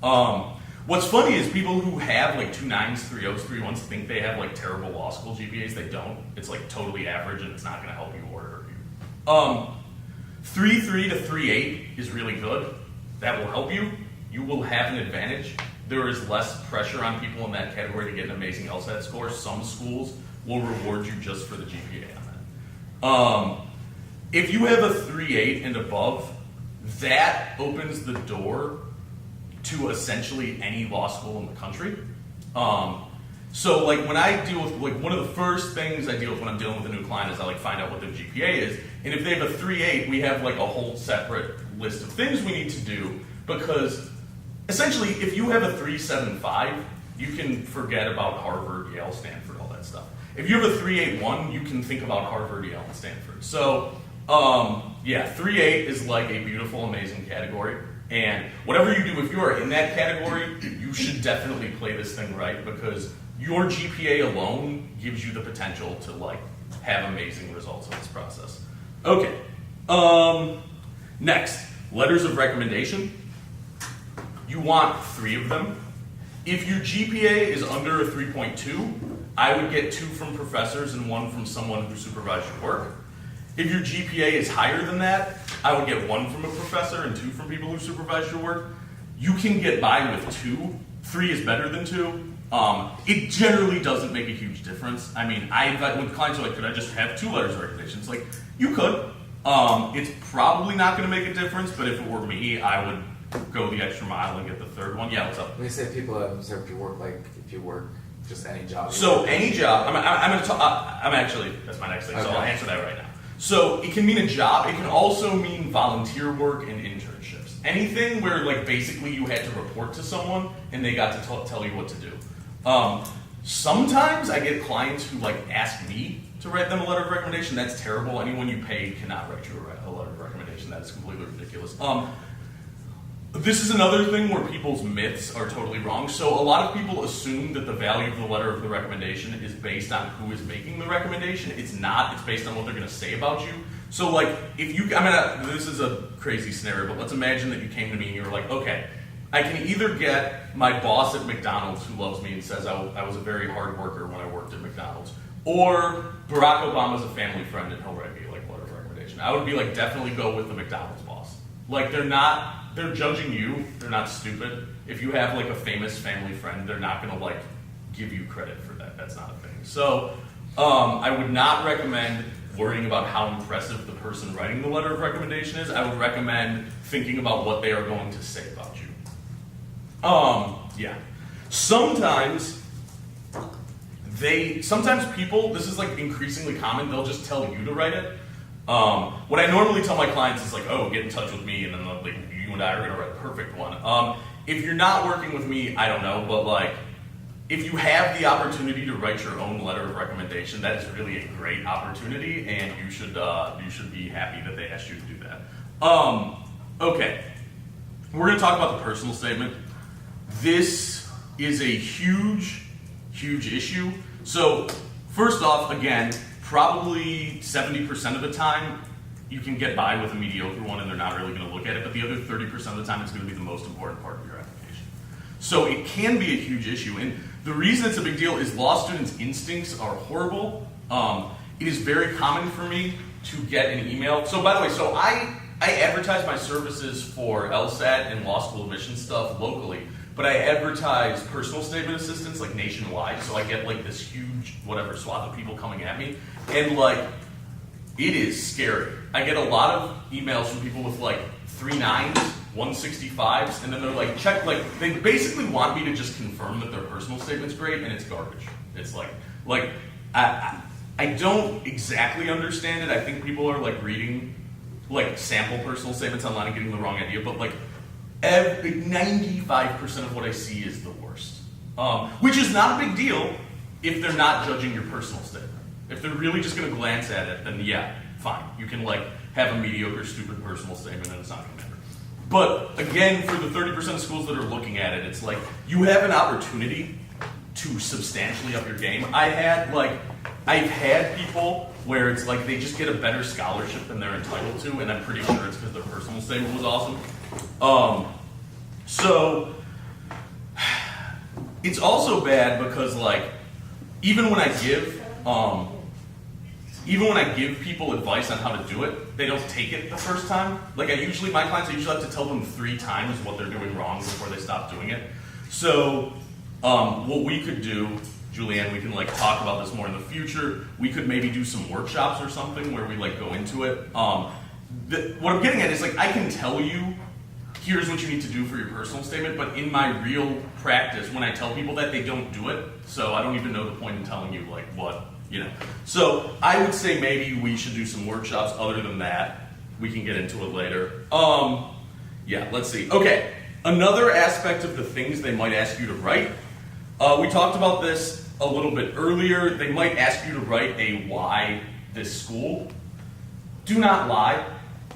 What's funny is people who have 2.9s, 3.0s, 3.1s think they have terrible law school GPAs. They don't. It's totally average and it's not going to help you or hurt you. 3.3 to 3.8 is really good. That will help you. You will have an advantage. There is less pressure on people in that category to get an amazing LSAT score. Some schools will reward you just for the GPA on that. If you have a 3.8 and above, that opens the door to essentially any law school in the country. So like when I deal with, like one of the first things I deal with when I'm dealing with a new client is I like find out what their GPA is. And if they have a 3.8, we have like a whole separate list of things we need to do, because essentially if you have a 3.75, you can forget about Harvard, Yale, Stanford, all that stuff. If you have a 3.81, you can think about Harvard, Yale, and Stanford. So yeah, 3.8 is like a beautiful, amazing category. And whatever you do, if you are in that category, you should definitely play this thing right, because your GPA alone gives you the potential to like have amazing results in this process. Okay. Next, letters of recommendation. You want 3 of them. If your GPA is under a 3.2, I would get 2 from professors and 1 from someone who supervised your work. If your GPA is higher than that, I would get 1 from a professor and 2 from people who supervise your work. You can get by with 2. 3 is better than 2. It generally doesn't make a huge difference. I mean, when clients are like, could I just have 2 letters of recommendation? It's like, you could. It's probably not going to make a difference, but if it were me, I would go the extra mile and get the 3rd one. Yeah, what's up? When you say people have observed your work, like if you work just any job. So any job, I'm going to talk, I'm actually, that's my next thing, so Okay. I'll answer that right now. So it can mean a job, it can also mean volunteer work and internships. Anything where like basically you had to report to someone and they got to tell you what to do. Sometimes I get clients who like ask me to write them a letter of recommendation. That's terrible. Anyone you pay cannot write you a letter of recommendation. That is completely ridiculous. This is another thing where people's myths are totally wrong. So a lot of people assume that the value of the letter of the recommendation is based on who is making the recommendation. It's not. It's based on what they're going to say about you. So like if you, this is a crazy scenario, but let's imagine that you came to me and you were like, okay, I can either get my boss at McDonald's who loves me and says I was a very hard worker when I worked at McDonald's, or Barack Obama's a family friend and he'll write me like a letter of recommendation. I would be like, definitely go with the McDonald's boss. Like they're judging you, they're not stupid. If you have like a famous family friend, they're not gonna like give you credit for that. That's not a thing. So I would not recommend worrying about how impressive the person writing the letter of recommendation is. I would recommend thinking about what they are going to say about you. Yeah. Sometimes people, this is like increasingly common, they'll just tell you to write it. What I normally tell my clients is like, oh, get in touch with me and then like you and I are gonna write a perfect one. If you're not working with me, I don't know, but like if you have the opportunity to write your own letter of recommendation, that is really a great opportunity, and you should be happy that they asked you to do that. Okay, we're going to talk about the personal statement. This is a huge, huge issue. So first off, again, probably 70% of the time you can get by with a mediocre one and they're not really going to look at it, but the other 30% of the time it's going to be the most important part of your application. So it can be a huge issue, and the reason it's a big deal is law students' instincts are horrible. It is very common for me to get an email. So by the way, so I advertise my services for LSAT and law school admission stuff locally, but I advertise personal statement assistance like nationwide, so I get like this huge whatever swath of people coming at me, and like it is scary. I get a lot of emails from people with like 3 9s, 165s, and then they're like, check, like they basically want me to just confirm that their personal statement's great, and it's garbage. It's like I don't exactly understand it. I think people are like reading like sample personal statements online and getting the wrong idea, but like 95% of what I see is the worst. Which is not a big deal if they're not judging your personal statement. If they're really just gonna glance at it, then yeah, fine. You can like have a mediocre, stupid personal statement and it's not gonna matter. But again, for the 30% of schools that are looking at it, it's like you have an opportunity to substantially up your game. I've had people where it's like they just get a better scholarship than they're entitled to, and I'm pretty sure it's because their personal statement was awesome. So it's also bad because like even when I give people advice on how to do it, they don't take it the first time. Like my clients, I usually have to tell them 3 times what they're doing wrong before they stop doing it. So what we could do Julianne, we can like talk about this more in the future. We could maybe do some workshops or something where we like go into it. What I'm getting at is like I can tell you, here's what you need to do for your personal statement, but in my real practice, when I tell people that, they don't do it. So I don't even know the point in telling you like what, you know. So I would say maybe we should do some workshops. Other than that, we can get into it later. Yeah, let's see. Okay, another aspect of the things they might ask you to write. We talked about this a little bit earlier. They might ask you to write a why this school. Do not lie.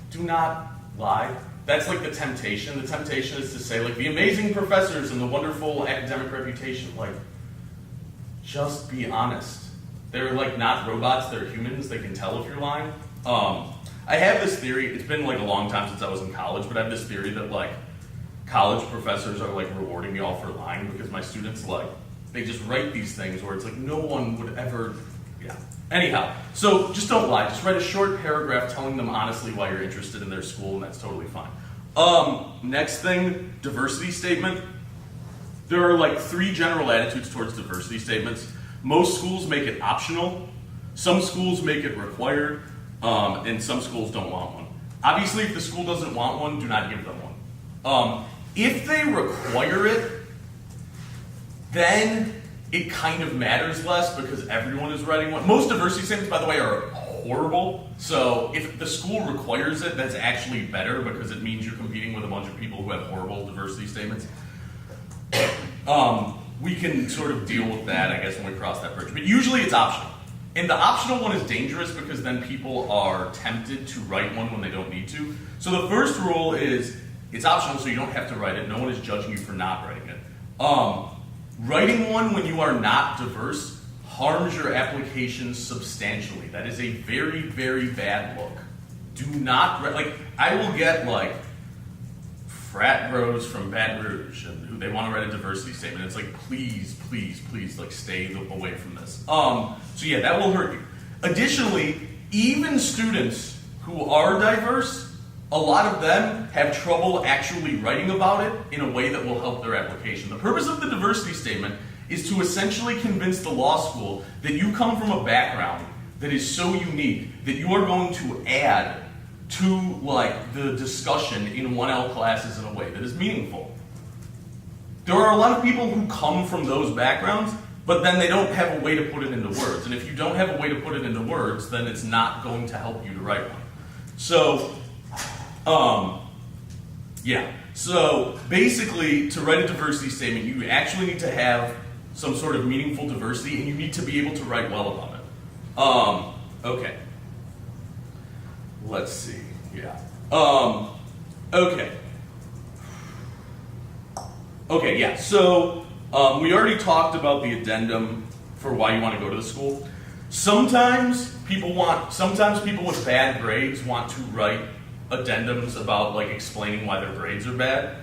Do not lie. That's like the temptation. The temptation is to say like the amazing professors and the wonderful academic reputation. Like, just be honest. They're like not robots, they're humans. They can tell if you're lying. I have this theory. It's been like a long time since I was in college, but I have this theory that like college professors are like rewarding me all for lying because my students like, they just write these things where it's like no one would ever, yeah. Anyhow, so just don't lie. Just write a short paragraph telling them honestly why you're interested in their school, and that's totally fine. Next thing, diversity statement. There are like 3 general attitudes towards diversity statements. Most schools make it optional. Some schools make it required, and some schools don't want one. Obviously, if the school doesn't want one, do not give them one. If they require it, then it kind of matters less because everyone is writing one. Most diversity statements, by the way, are horrible. So if the school requires it, that's actually better because it means you're competing with a bunch of people who have horrible diversity statements. We can sort of deal with that, I guess, when we cross that bridge. But usually it's optional. And the optional one is dangerous because then people are tempted to write one when they don't need to. So the first rule is it's optional, so you don't have to write it. No one is judging you for not writing it. Writing one when you are not diverse harms your application substantially. That is a very, very bad look. Do not, like, I will get, like, frat bros from Baton Rouge and who they want to write a diversity statement. It's like, please, please, please, like, stay away from this. So yeah, that will hurt you. Additionally, even students who are diverse, a lot of them have trouble actually writing about it in a way that will help their application. The purpose of the diversity statement is to essentially convince the law school that you come from a background that is so unique that you are going to add to like the discussion in 1L classes in a way that is meaningful. There are a lot of people who come from those backgrounds, but then they don't have a way to put it into words. And if you don't have a way to put it into words, then it's not going to help you to write one. So, yeah. So basically, to write a diversity statement, you actually need to have some sort of meaningful diversity, and you need to be able to write well about it. Okay. Let's see. Yeah. Okay. Okay, yeah. So we already talked about the addendum for why you want to go to the school. Sometimes people with bad grades want to write addendums about like explaining why their grades are bad.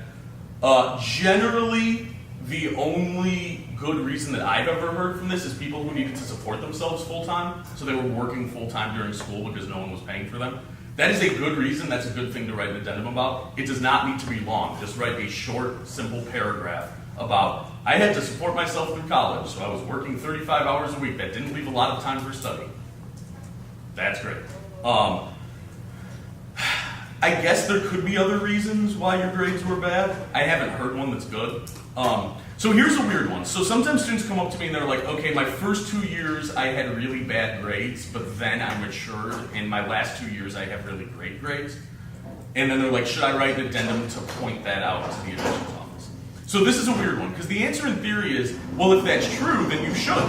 Generally, the only good reason that I've ever heard from this is people who needed to support themselves full-time, so they were working full-time during school because no one was paying for them. That is a good reason, that's a good thing to write an addendum about. It does not need to be long. Just write a short, simple paragraph about, I had to support myself through college, so I was working 35 hours a week. That didn't leave a lot of time for study. That's great. I guess there could be other reasons why your grades were bad. I haven't heard one that's good. So here's a weird one. So sometimes students come up to me and they're like, okay, my first 2 years I had really bad grades, but then I matured. In my last 2 years I have really great grades. And then they're like, should I write an addendum to point that out to the admissions office? So this is a weird one, because the answer in theory is, well, if that's true, then you should.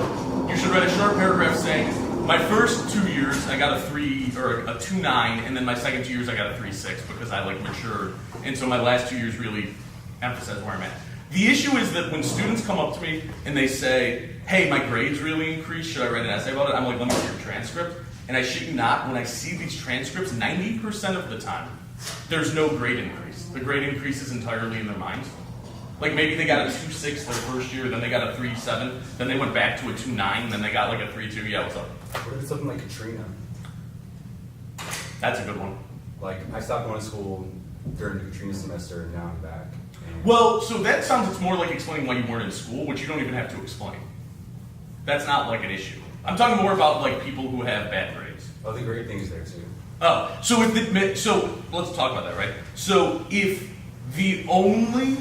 You should write a short paragraph saying, my first 2 years I got a 3 or a 2.9, and then my second 2 years I got a 3.6 because I like matured. And so my last 2 years really emphasize where I'm at. The issue is that when students come up to me and they say, hey, my grades really increased, should I write an essay about it? I'm like, let me see your transcript. And I shit you not, when I see these transcripts, 90% of the time, there's no grade increase. The grade increase is entirely in their minds. Like maybe they got a 2.6 their first year, then they got a 3.7, then they went back to a 2.9, then they got like a 3.2. Yeah, what's up? What if it's something like Katrina? That's a good one. Like, I stopped going to school during the Katrina semester, and now I'm back. Well, so that sounds, it's more like explaining why you weren't in school, which you don't even have to explain. That's not like an issue. I'm talking more about like people who have bad grades. Oh, the great thing is there too. Oh, so so let's talk about that, right? So if the only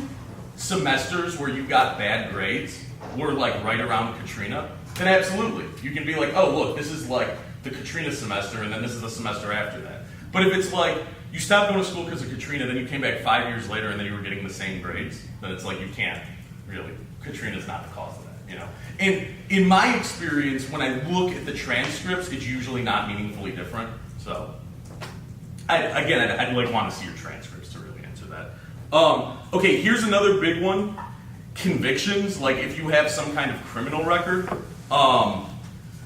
semesters where you got bad grades were like right around Katrina, then absolutely. You can be like, oh look, this is like the Katrina semester and then this is the semester after that. But if it's like you stopped going to school because of Katrina, then you came back 5 years later and then you were getting the same grades, then it's like you can't really. Katrina's not the cause of that, you know? And in my experience, when I look at the transcripts, it's usually not meaningfully different. So I'd like want to see your transcripts to really answer that. Okay, here's another big one. Convictions, like if you have some kind of criminal record.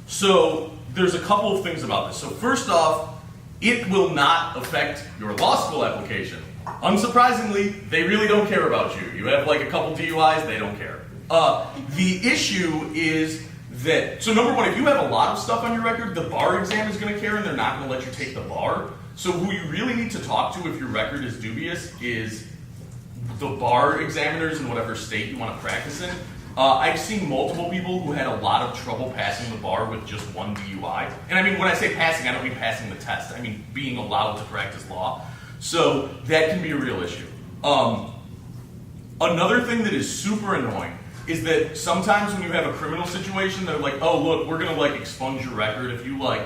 So there's a couple of things about this. So first off, it will not affect your law school application. Unsurprisingly, they really don't care about you. You have like a couple DUIs, they don't care. The issue is that, so number one, if you have a lot of stuff on your record, the bar exam is going to care and they're not going to let you take the bar. So who you really need to talk to if your record is dubious is the bar examiners in whatever state you want to practice in. I've seen multiple people who had a lot of trouble passing the bar with just one DUI. And I mean, when I say passing, I don't mean passing the test. I mean being allowed to practice law. So that can be a real issue. Another thing that is super annoying is that sometimes when you have a criminal situation, they're like, oh, look, we're going to like expunge your record. If you like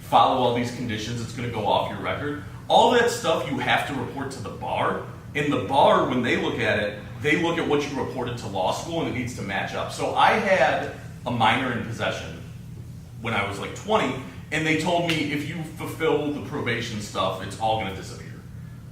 follow all these conditions, it's going to go off your record. All that stuff you have to report to the bar. And the bar, when they look at it, they look at what you reported to law school and it needs to match up. So I had a minor in possession when I was like 20, and they told me if you fulfill the probation stuff, it's all going to disappear.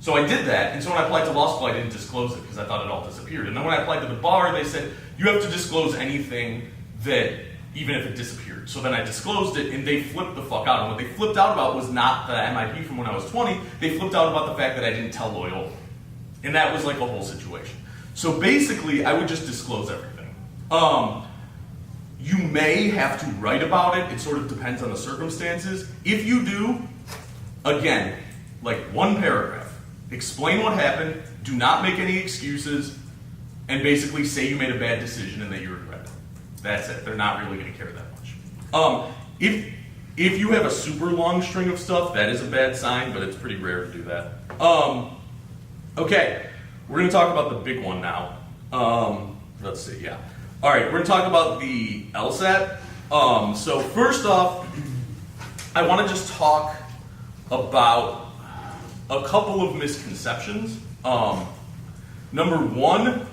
So I did that, and so when I applied to law school, I didn't disclose it because I thought it all disappeared. And then when I applied to the bar, they said, you have to disclose anything that, even if it disappeared. So then I disclosed it, and they flipped the fuck out. And what they flipped out about was not the MIP from when I was 20, they flipped out about the fact that I didn't tell Loyola. And that was like a whole situation. So basically, I would just disclose everything. You may have to write about it. It sort of depends on the circumstances. If you do, again, like one paragraph. Explain what happened, do not make any excuses, and basically say you made a bad decision and that you regret it. That's it. They're not really going to care that much. If you have a super long string of stuff, that is a bad sign, but it's pretty rare to do that. Okay, we're going to talk about the big one now. Let's see, yeah. All right, we're going to talk about the LSAT. So first off, I want to just talk about a couple of misconceptions. Number one,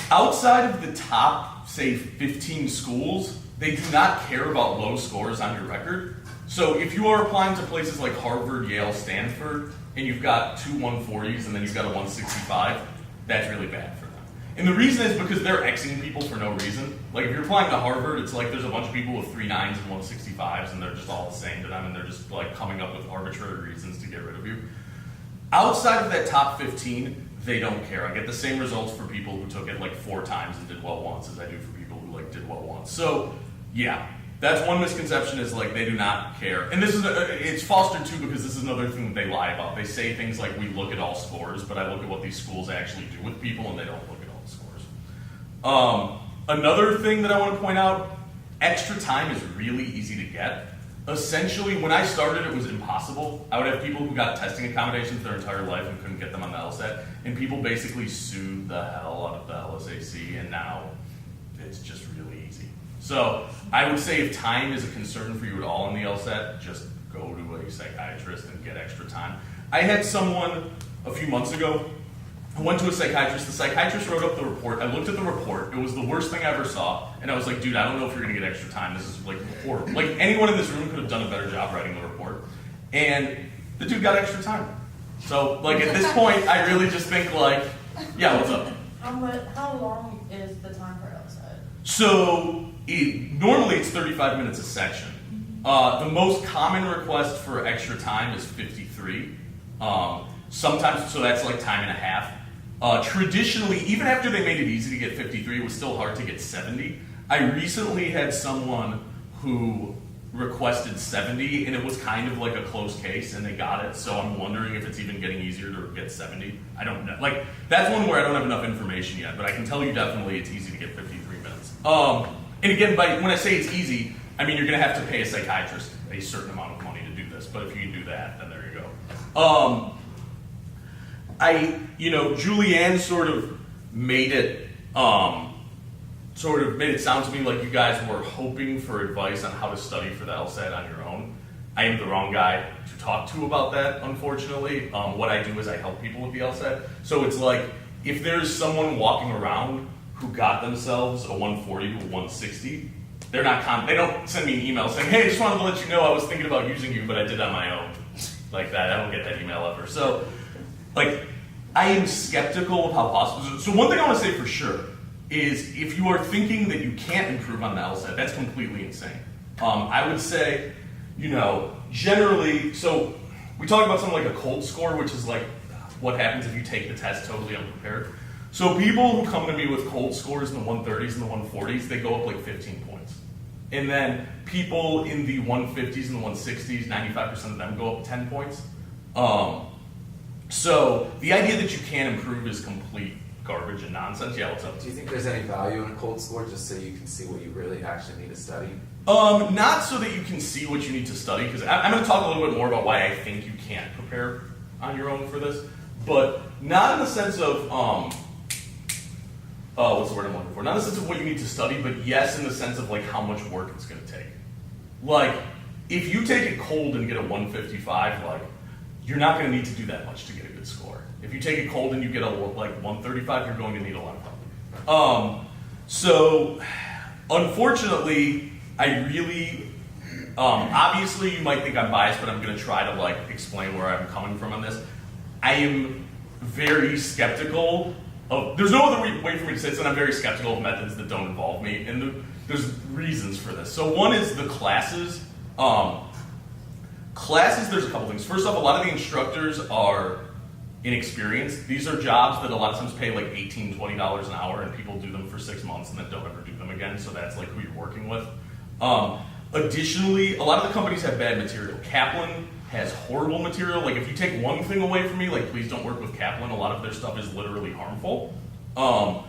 outside of the top, say, 15 schools, they do not care about low scores on your record. So if you are applying to places like Harvard, Yale, Stanford, and you've got two 140s and then you've got a 165, that's really bad for them. And the reason is because they're Xing people for no reason. Like if you're applying to Harvard, it's like there's a bunch of people with 3 9s and 165s and they're just all the same to them and they're just like coming up with arbitrary reasons to get rid of you. Outside of that top 15, they don't care. I get the same results for people who took it like 4 times and did well once as I do for people who like did well once. So yeah, that's one misconception is like they do not care. And this is it's fostered too because this is another thing that they lie about. They say things like we look at all scores, but I look at what these schools actually do with people and they don't look at all the scores. Another thing that I want to point out, extra time is really easy to get. Essentially, when I started, it was impossible. I would have people who got testing accommodations their entire life and couldn't get them on the LSAT, and people basically sued the hell out of the LSAC, and now it's just really easy. So I would say if time is a concern for you at all in the LSAT, just go to a psychiatrist and get extra time. I had someone a few months ago who went to a psychiatrist. The psychiatrist wrote up the report. I looked at the report. It was the worst thing I ever saw. And I was like, dude, I don't know if you're going to get extra time. This is like horrible. Like anyone in this room could have done a better job writing the report. And the dude got extra time. So like at this point, I really just think like, yeah, what's up? How long is the time for LSAT? So normally it's 35 minutes a section. The most common request for extra time is 53. Sometimes, so that's like time and a half. Traditionally, even after they made it easy to get 53, it was still hard to get 70. I recently had someone who requested 70, and it was kind of like a close case, and they got it. So I'm wondering if it's even getting easier to get 70. I don't know. Like, that's one where I don't have enough information yet, but I can tell you definitely it's easy to get 53 minutes. And again, when I say it's easy, I mean you're going to have to pay a psychiatrist a certain amount of money to do this. But if you can do that, then there you go. Julianne sort of made it sound to me like you guys were hoping for advice on how to study for the LSAT on your own. I am the wrong guy to talk to about that, unfortunately. What I do is I help people with the LSAT. So it's like, if there's someone walking around who got themselves a 140 to a 160, they don't send me an email saying, hey, I just wanted to let you know I was thinking about using you, but I did on my own. Like that, I don't get that email ever. So, I am skeptical of how possible. So one thing I want to say for sure is if you are thinking that you can't improve on the LSAT, that's completely insane. I would say, generally, so we talk about something like a cold score, which is like what happens if you take the test totally unprepared. So people who come to me with cold scores in the 130s and the 140s, they go up like 15 points. And then people in the 150s and the 160s, 95% of them go up 10 points. So the idea that you can't improve is complete garbage and nonsense. Yeah, what's up? Do you think there's any value in a cold score just so you can see what you really actually need to study? Not so that you can see what you need to study, because I'm going to talk a little bit more about why I think you can't prepare on your own for this, but not in the sense of, what's the word I'm looking for? Not in the sense of what you need to study, but yes, in the sense of like how much work it's going to take. Like, if you take it cold and get a 155, like, you're not going to need to do that much to get a good score. If you take it cold and you get a 135, you're going to need a lot of help. So, unfortunately, I really, obviously you might think I'm biased, but I'm going to try to explain where I'm coming from on this. I am very skeptical of, there's no other way for me to say this, and I'm very skeptical of methods that don't involve me, and there's reasons for this. So one is the classes. Classes, there's a couple things. First off, a lot of the instructors are inexperienced. These are jobs that a lot of times pay like $18, $20 an hour, and people do them for 6 months and then don't ever do them again, so that's like who you're working with. Additionally, a lot of the companies have bad material. Kaplan has horrible material. Like, if you take one thing away from me, like, please don't work with Kaplan. A lot of their stuff is literally harmful. I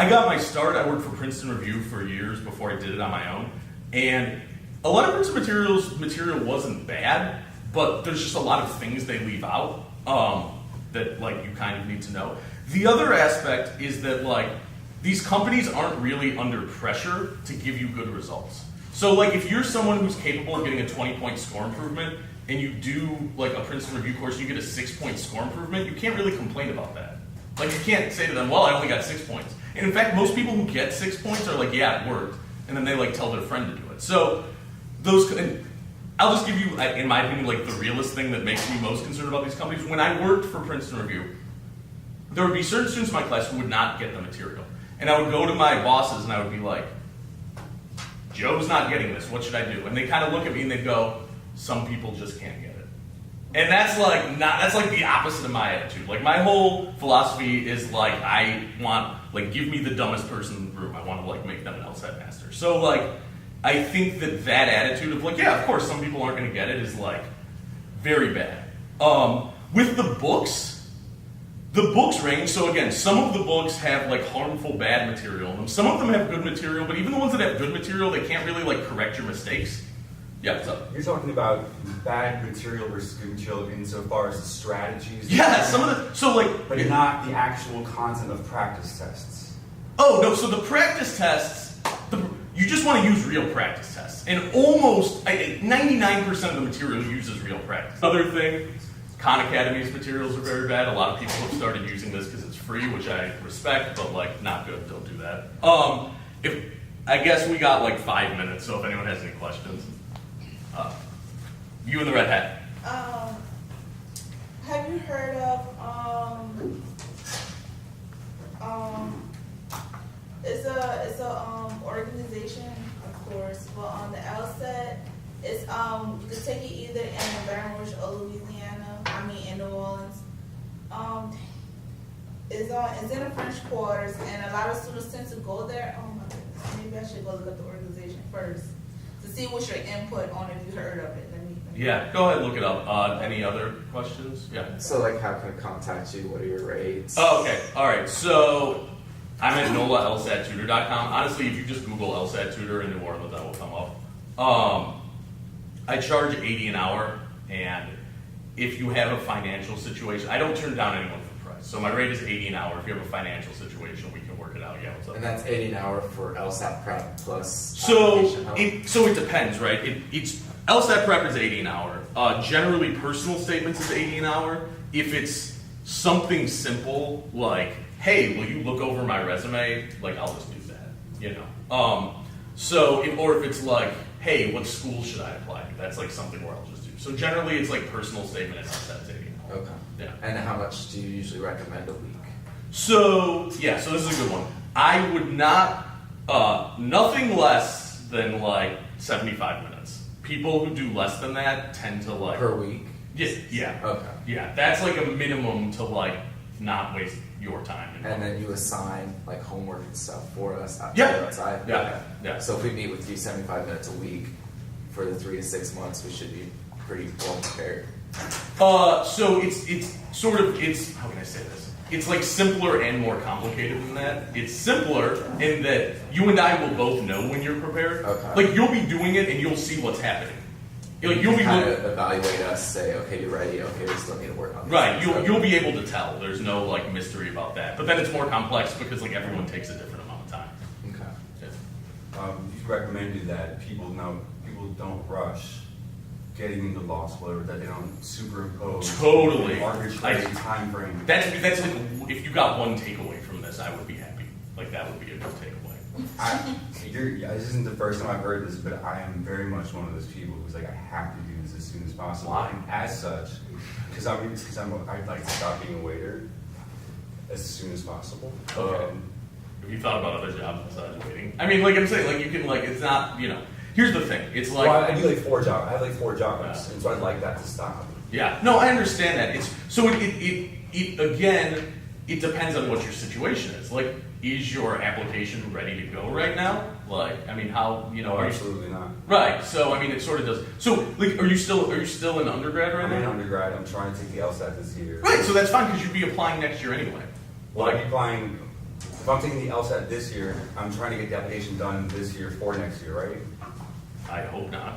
got my start. I worked for Princeton Review for years before I did it on my own, and a lot of Princeton material wasn't bad, but there's just a lot of things they leave out that you kind of need to know. The other aspect is that these companies aren't really under pressure to give you good results. So if you're someone who's capable of getting a 20-point score improvement and you do a Princeton Review course and you get a 6-point score improvement, you can't really complain about that. You can't say to them, well, I only got 6 points. And in fact, most people who get 6 points are yeah, it worked, and then they tell their friend to do it. So and I'll just give you, in my opinion, the realest thing that makes me most concerned about these companies. When I worked for Princeton Review, there would be certain students in my class who would not get the material. And I would go to my bosses and I would be like, Joe's not getting this, what should I do? And they kind of look at me and they go, some people just can't get it. And that's that's the opposite of my attitude. My whole philosophy is I want, give me the dumbest person in the room. I want to make them an LSAT master. So I think that attitude of yeah, of course some people aren't going to get it is very bad. With the books range. So again, some of the books have harmful bad material in them. Some of them have good material, but even the ones that have good material, they can't really correct your mistakes. Yeah, what's up? You're talking about bad material versus good material insofar as the strategies. Yeah, some of the but not the actual content of practice tests. Oh no, so the practice tests, you just want to use real practice tests, and almost 99% of the material uses real practice. Other thing, Khan Academy's materials are very bad. A lot of people have started using this because it's free, which I respect, but not good. Don't do that. I guess we got 5 minutes, so if anyone has any questions, you in the red hat. Have you heard of it's a organization, of course, but on the LSAT, it's you can take it either in Baton Rouge or Louisiana. In New Orleans. It's in the French quarters, and a lot of students tend to go there. Oh my goodness, maybe I should go look at the organization first to see what's your input on if you heard of it. Let me Yeah, go ahead and look it up. Any other questions? Yeah. So how can I contact you? What are your rates? Oh, okay. All right. So I'm at NolaLSATTutor.com. Honestly, if you just Google LSAT Tutor in New Orleans, that will come up. I charge $80 an hour, and if you have a financial situation, I don't turn down anyone for price. So my rate is $80 an hour. If you have a financial situation, we can work it out. Yeah, what's up? And that's $80 an hour for LSAT prep plus So application help. it depends, right? It's LSAT prep is $80 an hour. Generally, personal statements is $80 an hour. If it's something simple like, hey, will you look over my resume? Like, I'll just do that, you know. Or if it's like, hey, what school should I apply to? That's like something where I'll just do. So generally, it's like personal statement and LSAT's $80 an hour. Okay. Yeah. And how much do you usually recommend a week? So this is a good one. I would not, nothing less than like 75 minutes. People who do less than that tend to like. Per week? Yeah. Okay. Yeah, that's like a minimum to like not waste your time. And then you assign like homework and stuff for us Yeah. outside? Yeah. Okay. Yeah. So if we meet with you 75 minutes a week for the 3 to 6 months, we should be pretty well prepared. So it's sort of, how can I say this? It's like simpler and more complicated than that. It's simpler in that you and I will both know when you're prepared. Okay. Like you'll be doing it and you'll see what's happening. Like you'll be kind of evaluate us, say, okay, you're ready, okay, we still need to work on this. right. You'll be able to tell. There's no like mystery about that. But then it's more complex because like everyone takes a different amount of time. Okay. Yeah. You recommended that people don't rush getting into law school, or that they don't superimpose Totally. an arbitrary I- time frame. That's like if you got one takeaway from this, I would be happy. Like that would be a good takeaway. This isn't the first time I've heard this, but I am very much one of those people who's like, I have to do this as soon as possible. Why? And as such, I'd like to stop being a waiter as soon as possible. Okay. Have you thought about other jobs besides waiting? I mean, like I'm saying, like you can like it's not Here's the thing. It's like Well, I do like 4 jobs. I have like 4 jobs, and so I'd like that to stop. yeah. No, I understand that. It's so it again. It depends on what your situation is. Like, is your application ready to go right now? Like, I mean, how are you? Absolutely not. Right. So I mean, it sort of does. So like, are you still in undergrad right I'm in now? undergrad. I'm trying to take the LSAT this year. Right. So that's fine because you'd be applying next year anyway. Well, I'd be applying. If I'm taking the LSAT this year, I'm trying to get the application done this year for next year, right? I hope not.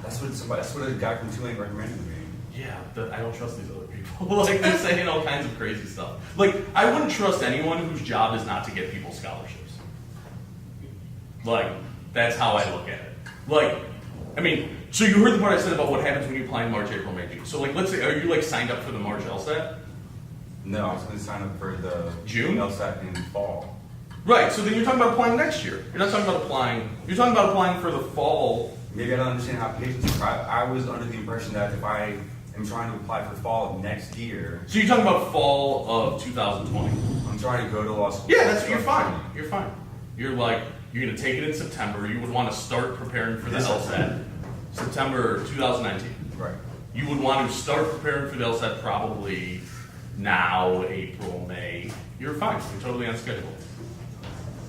That's what a guy from Tulane recommended to me. Yeah, but I don't trust these other people. Like they're saying all kinds of crazy stuff. Like I wouldn't trust anyone whose job is not to get people scholarships. Like that's how I look at it. Like, I mean, so you heard the part I said about what happens when you apply in March, April, May, June. So like, let's say, are you like signed up for the March LSAT? No, I was going to sign up for the June? LSAT in fall. Right. So then you're talking about applying next year. You're not talking about applying. You're talking about applying for the fall. Maybe I don't understand how applications work. I was under the impression that if I am trying to apply for fall of next year, So you're talking about fall of 2020. I'm trying to go to law school. Yeah, you're fine. You're fine. You're like, you're going to take it in September. You would want to start preparing for the This LSAT September 2019. Right. You would want to start preparing for the LSAT probably now, April, May. You're fine. You're totally on schedule.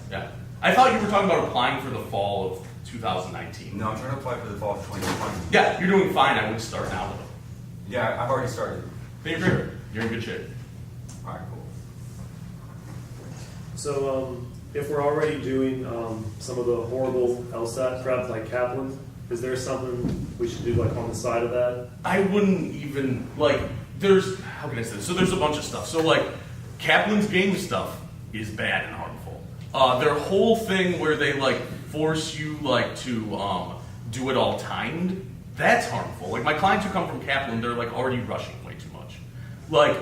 Yeah. I thought you were talking about applying for the fall of 2019. No, I'm trying to apply for the fall of 2020. Yeah, you're doing fine. I would start now though. Yeah, I've already started. Then you're great. You're in good shape. All right, cool. So, if we're already doing some of the horrible LSAT prep like Kaplan, is there something we should do like on the side of that? I wouldn't even like. There's how can I say this? So there's a bunch of stuff. So like Kaplan's game stuff is bad and harmful. Their whole thing where they like force you like to do it all timed. That's harmful. Like my clients who come from Kaplan, they're like already rushing way too much. Like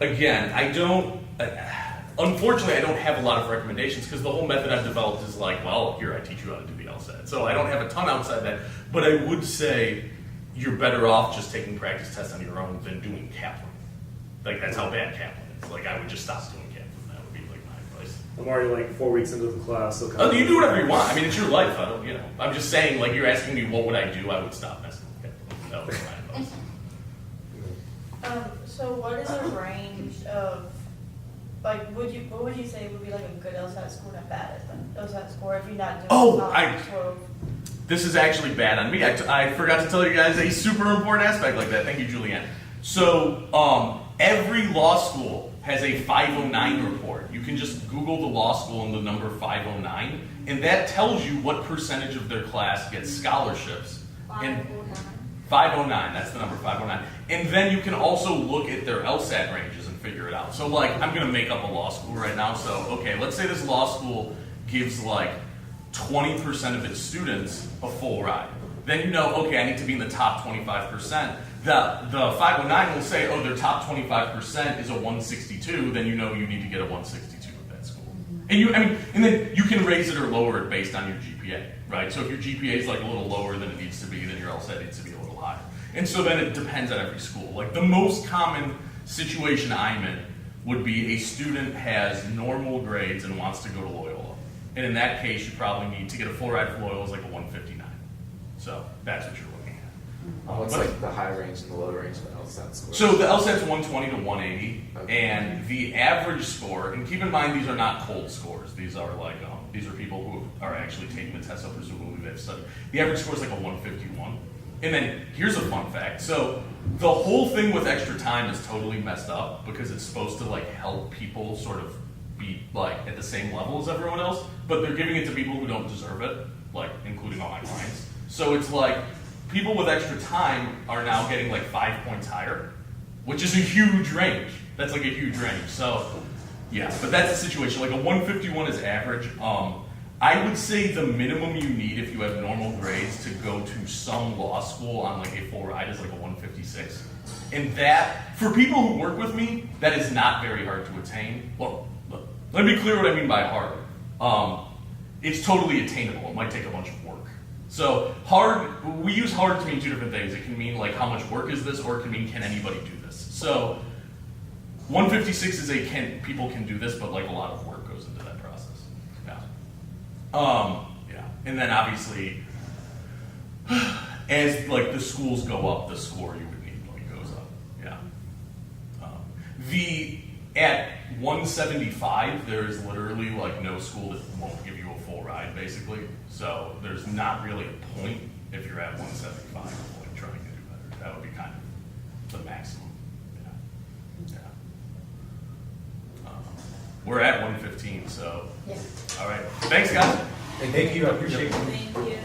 again, I don't. Unfortunately, I don't have a lot of recommendations because the whole method I've developed is like, well, here I teach you how to do the LSAT. So I don't have a ton outside that. But I would say you're better off just taking practice tests on your own than doing Kaplan. Like that's how bad Kaplan is. Like I would just stop doing Kaplan. That would be like my advice. I'm already like 4 weeks into the class, so Oh, you do whatever you want. I mean, it's your life. I don't, I'm just saying, like you're asking me what would I do. I would stop messing with Kaplan. That would be my advice. So what is a range of, like, what would you say would be like a good LSAT score and a bad LSAT score if you're not doing Oh, top 12? This is actually bad on me. I forgot to tell you guys a super important aspect like that. Thank you, Julianne. So every law school has a 509 report. You can just Google the law school and the number 509, and that tells you what percentage of their class gets scholarships. And 509, that's the number, 509. And then you can also look at their LSAT ranges and figure it out. So like, I'm gonna make up a law school right now. So, okay, let's say this law school gives like 20% of its students a full ride. Then you know, okay, I need to be in the top 25%. The 509 will say, oh, their top 25% is a 162, then you know you need to get a 162 at that school. And then you can raise it or lower it based on your GPA, right? So if your GPA is like a little lower than it needs to be, then your LSAT needs to be a little higher. And so then it depends on every school. Like the most common situation I'm in would be a student has normal grades and wants to go to Loyola. And in that case, you probably need to get a full ride for Loyola is like a 159. So that's what you're looking at. What's but- like the high range and the low range of the LSAT score? So the LSAT's 120 to 180, Okay. and the average score, and keep in mind these are not cold scores. These are like, these are people who are actually taking the test, so presumably they've studied. The average score is like a 151. And then here's a fun fact. So the whole thing with extra time is totally messed up because it's supposed to like help people sort of be like at the same level as everyone else, but they're giving it to people who don't deserve it, like including all my clients. So it's like people with extra time are now getting like 5 points higher, which is a huge range. That's like a huge range. So yeah, but that's the situation. Like a 151 is average. I would say the minimum you need if you have normal grades to go to some law school on like a full ride is like a 156. And that, for people who work with me, that is not very hard to attain. Well, let me be clear what I mean by hard. It's totally attainable. It might take a bunch of work. So hard, we use hard to mean two different things. It can mean like how much work is this, or it can mean can anybody do this. So 156 is people can do this, but like a lot of work goes into that process. Yeah. And then obviously, as like the schools go up, the score you would need like goes up. Yeah. At 175, there is literally like no school that won't give you a full ride, basically. So there's not really a point if you're at 175 of like trying to do better. That would be kind of the maximum. Yeah. We're at 115, so Yeah. all right. Thanks, guys. Thank you, I appreciate it. Thank you.